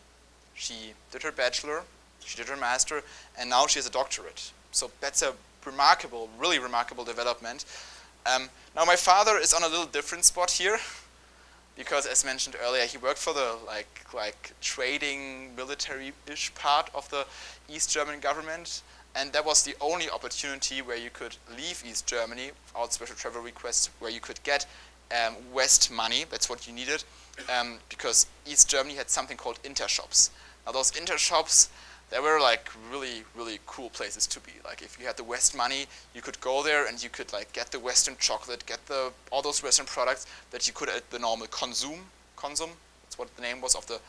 she did her bachelor, she did her master, and now she has a doctorate. So that's a remarkable, really remarkable development. Now my father is on a little different spot here, because as mentioned earlier, he worked for the like trading military-ish part of the East German government, and that was the only opportunity where you could leave East Germany without special travel requests, where you could get West money. That's what you needed, because East Germany had something called intershops. Now those intershops, they were like really, really cool places to be. Like if you had the West money, you could go there and you could like get the Western chocolate, get all those Western products that you could at the normal Konsum, that's what the name was of the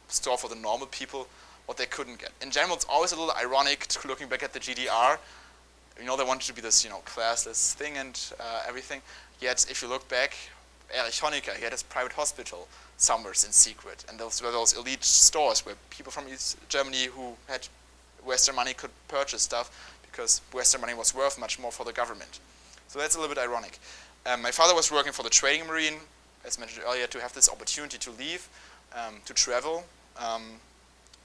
store for the normal people, what they couldn't get. In general, it's always a little ironic looking back at the GDR. They wanted to be this, classless thing and everything. Yet if you look back, Erich Honecker, he had his private hospital somewhere in secret, and those were those elite stores where people from East Germany who had Western money could purchase stuff because Western money was worth much more for the government. So that's a little bit ironic. My father was working for the trading marine, as mentioned earlier, to have this opportunity to leave, to travel.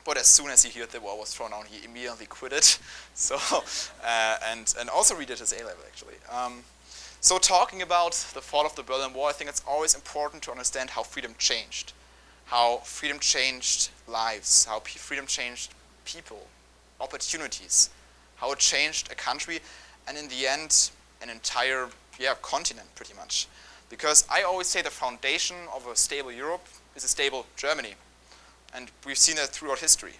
But as soon as he heard the wall was thrown down, he immediately quit it. So and also redid his A-level actually. So talking about the fall of the Berlin Wall, I think it's always important to understand how freedom changed lives, how freedom changed people, opportunities, how it changed a country, and in the end, an entire continent pretty much. Because I always say the foundation of a stable Europe is a stable Germany, and we've seen that throughout history.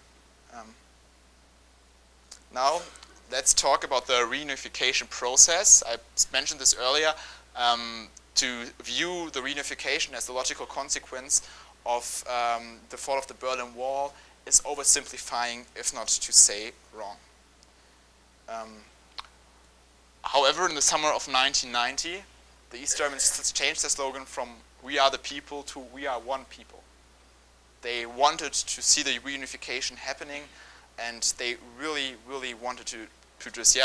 Now, let's talk about the reunification process. I mentioned this earlier. To view the reunification as the logical consequence of the fall of the Berlin Wall is oversimplifying, if not to say wrong. However, in the summer of 1990, the East Germans changed their slogan from "We are the people" to "We are one people." They wanted to see the reunification happening, and they really, really wanted to just,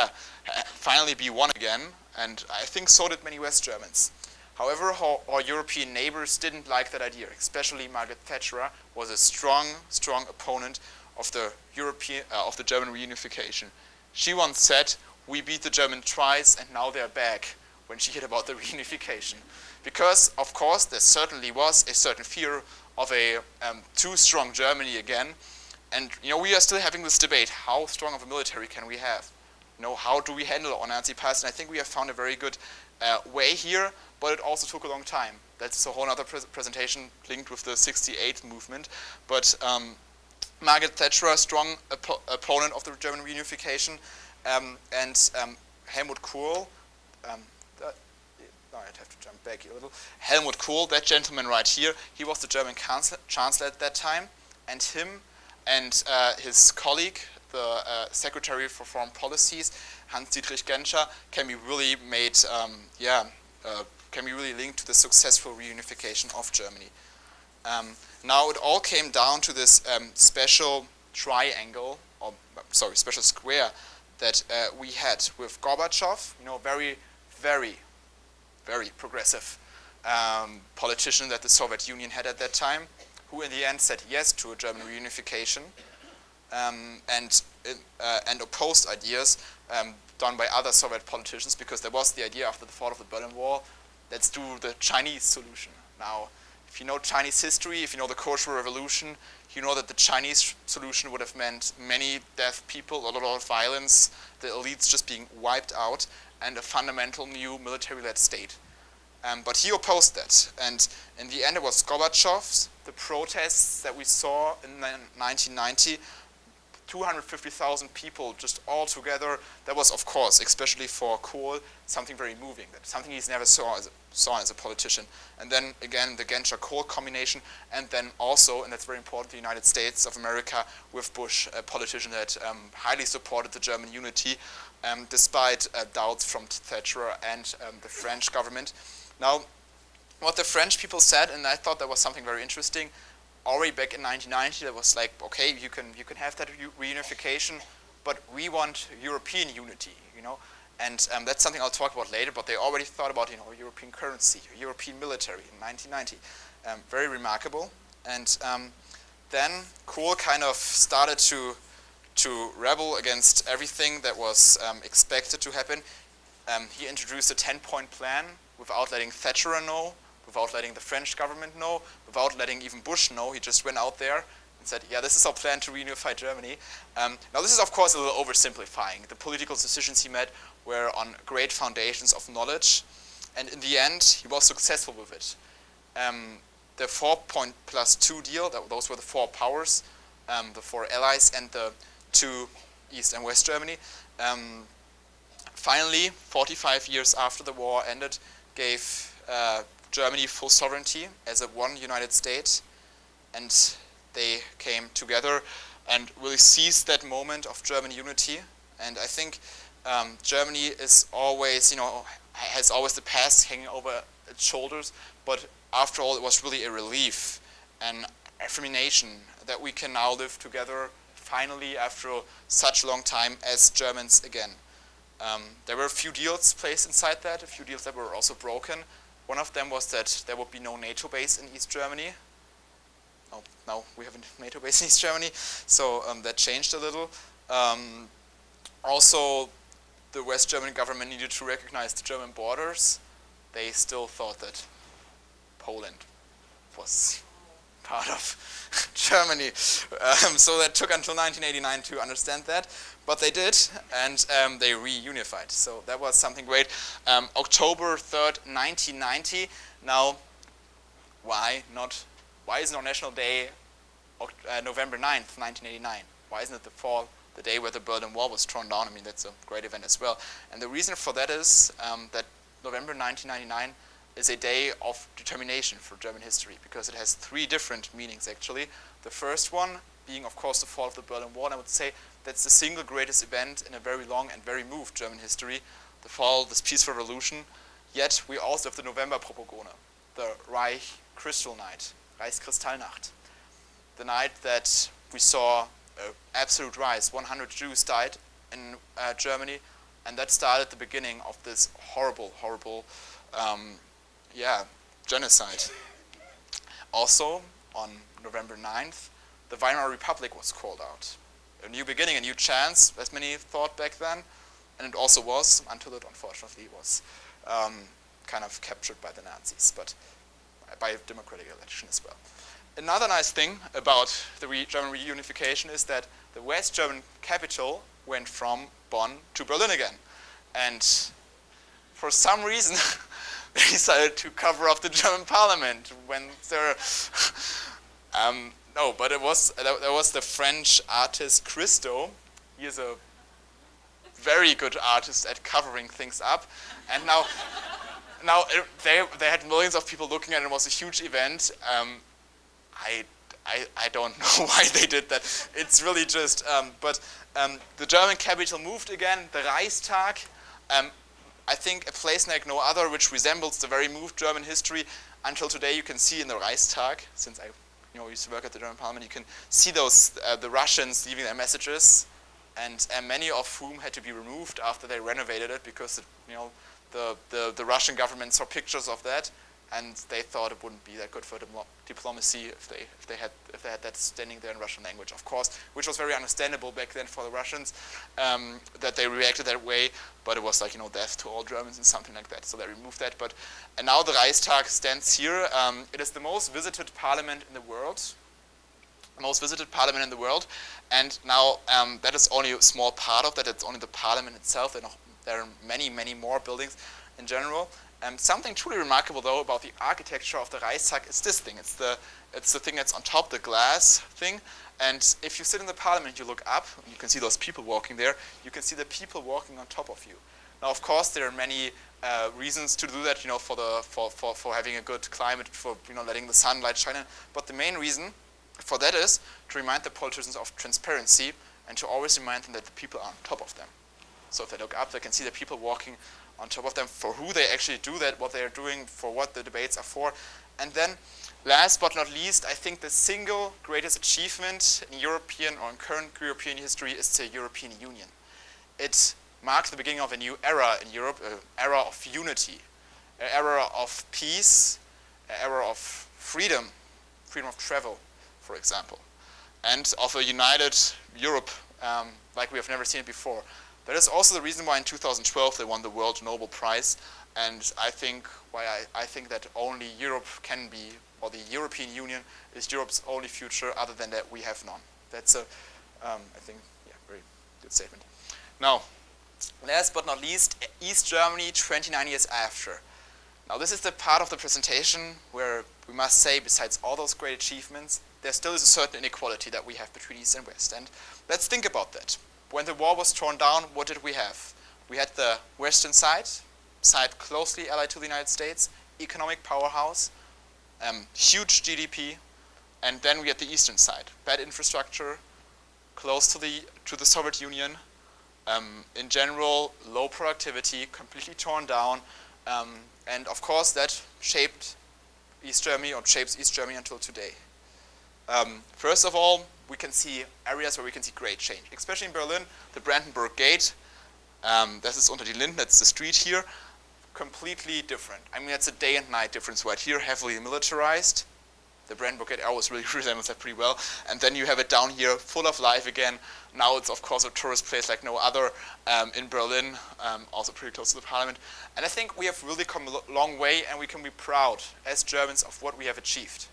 finally be one again. And I think so did many West Germans. However, our European neighbors didn't like that idea. Especially Margaret Thatcher was a strong, strong opponent of the German reunification. She once said, "We beat the Germans twice, and now they're back," when she heard about the reunification. Because, of course, there certainly was a certain fear of a too strong Germany again. And, we are still having this debate. How strong of a military can we have? How do we handle our Nazi past? And I think we have found a very good way here, but it also took a long time. That's a whole other presentation linked with the '68 movement. But Margaret Thatcher, a strong opponent of the German reunification, and Helmut Kohl, I'd have to jump back here a little. Helmut Kohl, that gentleman right here, he was the German chancellor at that time, and him and his colleague, the Secretary for Foreign Policies, Hans-Dietrich Genscher, can be really made, can be really linked to the successful reunification of Germany. Now it all came down to this special triangle, special square that we had with Gorbachev, very, very, very progressive politician that the Soviet Union had at that time, who in the end said yes to a German reunification, and opposed ideas done by other Soviet politicians, because there was the idea after the fall of the Berlin Wall, let's do the Chinese solution. Now, if you know Chinese history, if you know the Cultural Revolution, you know that the Chinese solution would have meant many deaf people, a lot of violence, the elites just being wiped out, and a fundamental new military-led state. But he opposed that, and in the end it was Gorbachev, the protests that we saw in 1990, 250,000 people just all together. That was, of course, especially for Kohl, something very moving, something he's never saw as a politician. And then again, the Genscher-Kohl combination, and then also, and that's very important, the United States of America with Bush, a politician that highly supported the German unity, despite doubts from Thatcher and the French government. Now, what the French people said, and I thought that was something very interesting, already back in 1990, that was like, okay, you can have that reunification, but we want European unity, and that's something I'll talk about later. But they already thought about, European currency, European military in 1990, very remarkable. And then Kohl kind of started to rebel against everything that was expected to happen. He introduced a 10-point plan without letting Thatcher know, without letting the French government know, without letting even Bush know. He just went out there and said, yeah, this is our plan to reunify Germany. Now this is, of course, a little oversimplifying. The political decisions he made were on great foundations of knowledge, and in the end, he was successful with it. The 4+2 deal, those were the four powers, the four allies, and the two East and West Germany. Finally, 45 years after the war ended, gave Germany full sovereignty as a one United States, and they came together and really seized that moment of German unity. And I think Germany is always, has always the past hanging over its shoulders, but after all, it was really a relief and affirmation that we can now live together finally after such a long time as Germans again. There were a few deals placed inside that, a few deals that were also broken. One of them was that there would be no NATO base in East Germany. Oh, now we have a NATO base in East Germany, so that changed a little. Also, the West German government needed to recognize the German borders. They still thought that Poland was part of Germany. So that took until 1989 to understand that, but they did, and they reunified. So that was something great. October 3rd, 1990. Now, why isn't our national day November 9th, 1989? Why isn't it the day where the Berlin Wall was torn down? I mean, that's a great event as well. And the reason for that is that November 1999 is a day of determination for German history, because it has three different meanings, actually. The first one being, of course, the fall of the Berlin Wall. And I would say that's the single greatest event in a very long and very moved German history, the fall of this peaceful revolution. Yet we also have the November Propaganda, the Reich Crystal Night, Reichskristallnacht. the night that we saw an absolute rise. 100 Jews died in Germany, and that started the beginning of this horrible, horrible genocide. Also, on November 9th, the Weimar Republic was called out. A new beginning, a new chance, as many thought back then, and it also was, until it unfortunately was kind of captured by the Nazis, but by a democratic election as well. Another nice thing about the German reunification is that the West German capital went from Bonn to Berlin again. And for some reason, they decided to cover up the German parliament when there... no, but there was the French artist Christo. He is a very good artist at covering things up. And now they had millions of people looking at it. It was a huge event. I don't know why they did that. It's really just, the German capital moved again, the Reichstag. I think a place like no other, which resembles the very moved German history. Until today, you can see in the Reichstag, since I used to work at the German parliament, you can see those the Russians leaving their messages, and many of whom had to be removed after they renovated it because the Russian government saw pictures of that, and they thought it wouldn't be that good for diplomacy if they had that standing there in Russian language, of course, which was very understandable back then for the Russians, that they reacted that way. But it was like, death to all Germans and something like that. So they removed that. And now the Reichstag stands here. It is the most visited parliament in the world. And now that is only a small part of that. It's only the parliament itself. There are many, many more buildings in general. Something truly remarkable, though, about the architecture of the Reichstag is this thing. It's the thing that's on top, the glass thing. And if you sit in the parliament, you look up, and you can see those people walking there. You can see the people walking on top of you. Now, of course, there are many reasons to do that, for having a good climate, for letting the sunlight shine in. But the main reason for that is to remind the politicians of transparency and to always remind them that the people are on top of them. So if they look up, they can see the people walking on top of them, for who they actually do that, what they are doing, for what the debates are for. And then, last but not least, I think the single greatest achievement in European or in current European history is the European Union. It marks the beginning of a new era in Europe, an era of unity, an era of peace, an era of freedom of travel, for example, and of a united Europe like we have never seen it before. That is also the reason why in 2012 they won the World Nobel Prize, and I think that only Europe can be, or the European Union is Europe's only future. Other than that, we have none. That's I think, very good statement. Now, last but not least, East Germany 29 years after. Now, this is the part of the presentation where we must say, besides all those great achievements, there still is a certain inequality that we have between East and West. And let's think about that. When the wall was torn down, what did we have? We had the western side closely allied to the United States, economic powerhouse, huge GDP, and then we had the eastern side, bad infrastructure, close to the Soviet Union, in general, low productivity, completely torn down, and of course that shaped East Germany, or shapes East Germany until today. First of all, we can see areas where we can see great change, especially in Berlin, the Brandenburg Gate. This is Unter die Linden, that's the street here. Completely different. I mean, that's a day and night difference. Right here, heavily militarized. The Brandenburg Gate always really resembles that pretty well. And then you have it down here, full of life again. Now it's, of course, a tourist place like no other in Berlin, also pretty close to the parliament. And I think we have really come a long way, and we can be proud as Germans of what we have achieved.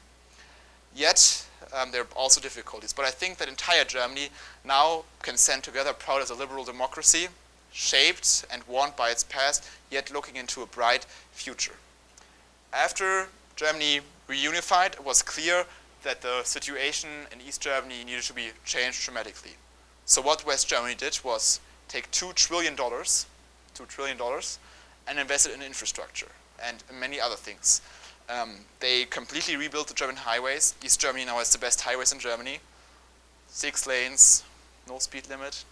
Yet, there are also difficulties. But I think that entire Germany now can stand together proud as a liberal democracy, shaped and warned by its past, yet looking into a bright future. After Germany reunified, it was clear that the situation in East Germany needed to be changed dramatically. So what West Germany did was take $2 trillion, and invest it in infrastructure and many other things. They completely rebuilt the German highways. East Germany now has the best highways in Germany. 6 lanes, no speed limit.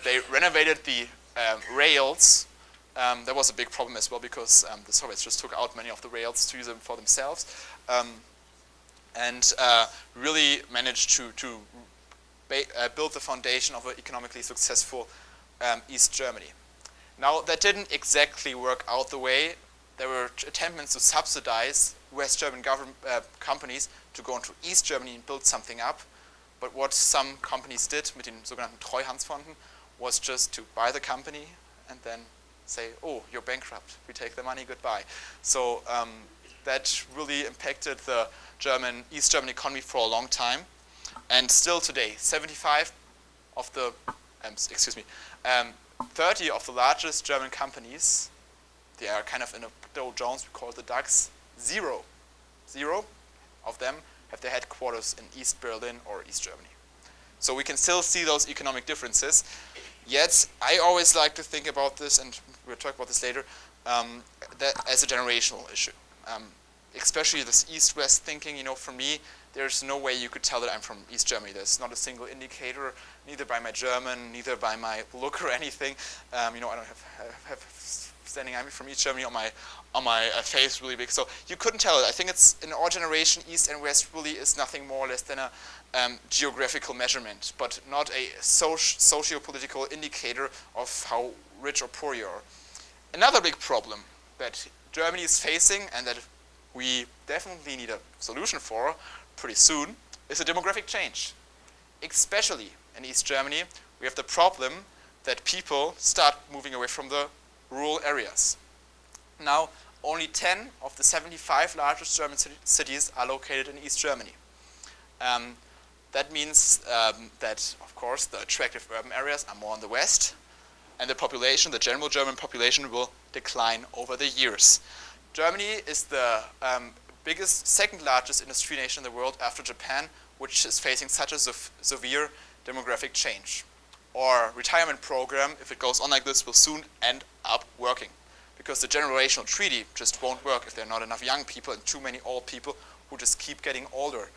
They renovated the rails That was a big problem as well because the Soviets just took out many of the rails to use them for themselves, and really managed to build the foundation of an economically successful East Germany. Now, that didn't exactly work out the way. There were attempts to subsidize West German companies to go into East Germany and build something up. But what some companies did mit den sogenannten Treuhandsfonden was just to buy the company and then say, oh, you're bankrupt, we take the money, goodbye. So that really impacted the East German economy for a long time. And still today, 75 of the, 30 of the largest German companies, they are kind of in a Dow Jones, we call it the DAX, zero of them have their headquarters in East Berlin or East Germany. So we can still see those economic differences. Yet, I always like to think about this, and we'll talk about this later, that as a generational issue. Especially this East-West thinking, for me, there's no way you could tell that I'm from East Germany. There's not a single indicator, neither by my German, neither by my look or anything. I don't have standing I'm from East Germany on my face really big. So you couldn't tell it. I think it's, in our generation, East and West really is nothing more or less than a geographical measurement, but not a socio-political indicator of how rich or poor you are. Another big problem that Germany is facing, and that we definitely need a solution for pretty soon, is a demographic change. Especially in East Germany, we have the problem that people start moving away from the rural areas. Now, only 10 of the 75 largest German cities are located in East Germany. That means that, of course, the attractive urban areas are more in the west, and the population, the general German population, will decline over the years. Germany is the biggest, second largest industry nation in the world after Japan, which is facing such a severe demographic change. Our retirement program, if it goes on like this, will soon end up working, because the generational treaty just won't work if there are not enough young people and too many old people who just keep getting older.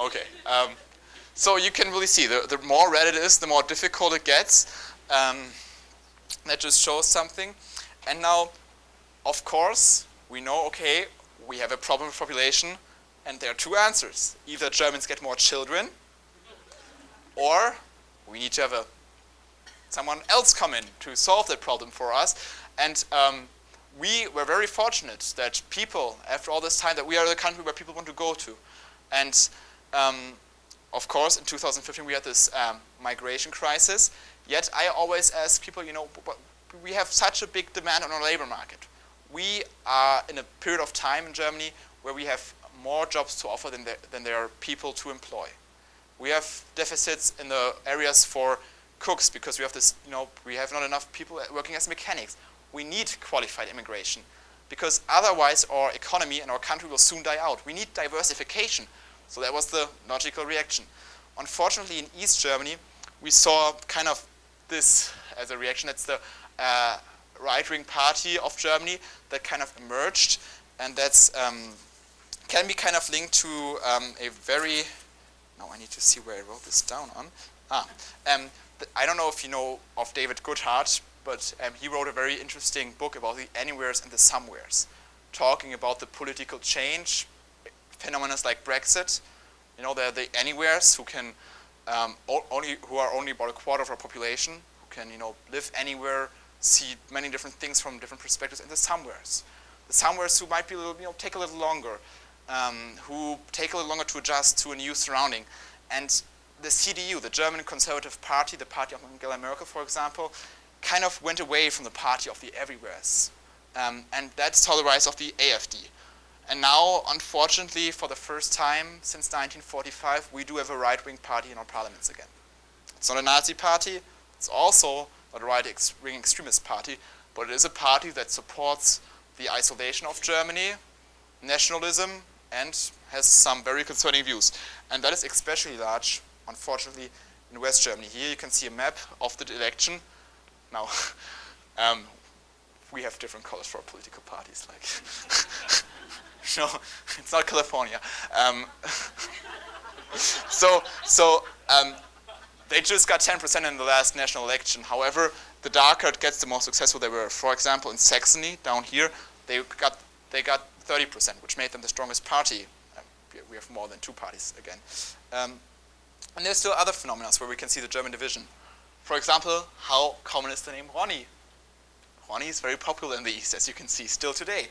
Okay. So you can really see, the more red it is, the more difficult it gets. That just shows something. And now, of course, we know, okay, we have a problem with population, and there are two answers. Either Germans get more children, or we need to have someone else come in to solve that problem for us. And we were very fortunate that people, after all this time, that we are the country where people want to go to. And of course, in 2015, we had this migration crisis. Yet I always ask people, we have such a big demand on our labor market. We are in a period of time in Germany where we have more jobs to offer than there are people to employ. We have deficits in the areas for cooks because we have this, we have not enough people working as mechanics. We need qualified immigration because otherwise our economy and our country will soon die out. We need diversification. So that was the logical reaction. Unfortunately, in East Germany, we saw kind of this as a reaction. It's the right-wing party of Germany that kind of emerged, and that's can be kind of linked to a very. Now I need to see where I wrote this down on. I don't know if you know of David Goodhart, but he wrote a very interesting book about the anywheres and the somewheres, talking about the political change phenomena like Brexit. There are the anywheres who can who are only about a quarter of our population, who can live anywhere, see many different things from different perspectives, and the somewheres who might be a little, take a little longer, who take a little longer to adjust to a new surrounding. And the CDU, the German Conservative Party, the party of Angela Merkel, for example, kind of went away from the party of the everywheres. And that's how the rise of the AfD. And now, unfortunately, for the first time since 1945, we do have a right-wing party in our parliaments again. It's not a Nazi party, it's also not a right-wing extremist party, but it is a party that supports the isolation of Germany, nationalism, and has some very concerning views. And that is especially large, unfortunately, in West Germany. Here you can see a map of the election. Now, we have different colors for our political parties. No, it's not California. They just got 10% in the last national election. However, the darker it gets, the more successful they were. For example, in Saxony, down here, they got 30%, which made them the strongest party. We have more than 2 parties again. And there's still other phenomena where we can see the German division. For example, how common is the name Ronny? Ronny is very popular in the East, as you can see, still today.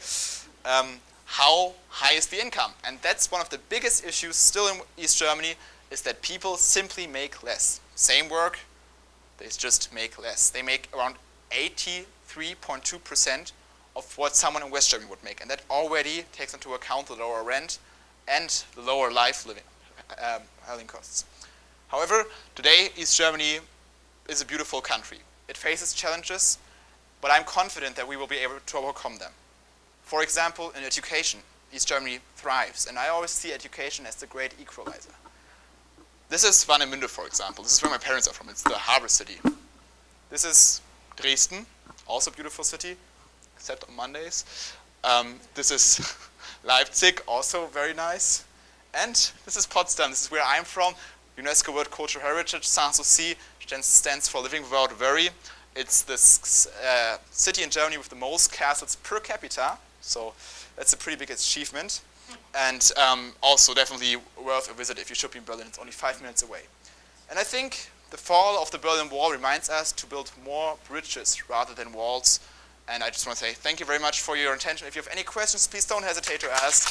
How high is the income? And that's one of the biggest issues still in East Germany, is that people simply make less. Same work, they just make less. They make around 83.2% of what someone in West Germany would make. And that already takes into account the lower rent and the lower living costs. However, today East Germany is a beautiful country. It faces challenges, but I'm confident that we will be able to overcome them. For example, in education, East Germany thrives, and I always see education as the great equalizer. This is Warnemünde, for example. This is where my parents are from. It's the harbor city. This is Dresden, also a beautiful city, except on Mondays. This is Leipzig, also very nice. And this is Potsdam. This is where I'm from. UNESCO World Cultural Heritage. Sanssouci stands for Living Without Worry. It's the city in Germany with the most castles per capita. So that's a pretty big achievement. And also definitely worth a visit if you should be in Berlin. It's only 5 minutes away. And I think the fall of the Berlin Wall reminds us to build more bridges rather than walls. And I just want to say thank you very much for your attention. If you have any questions, please don't hesitate to ask.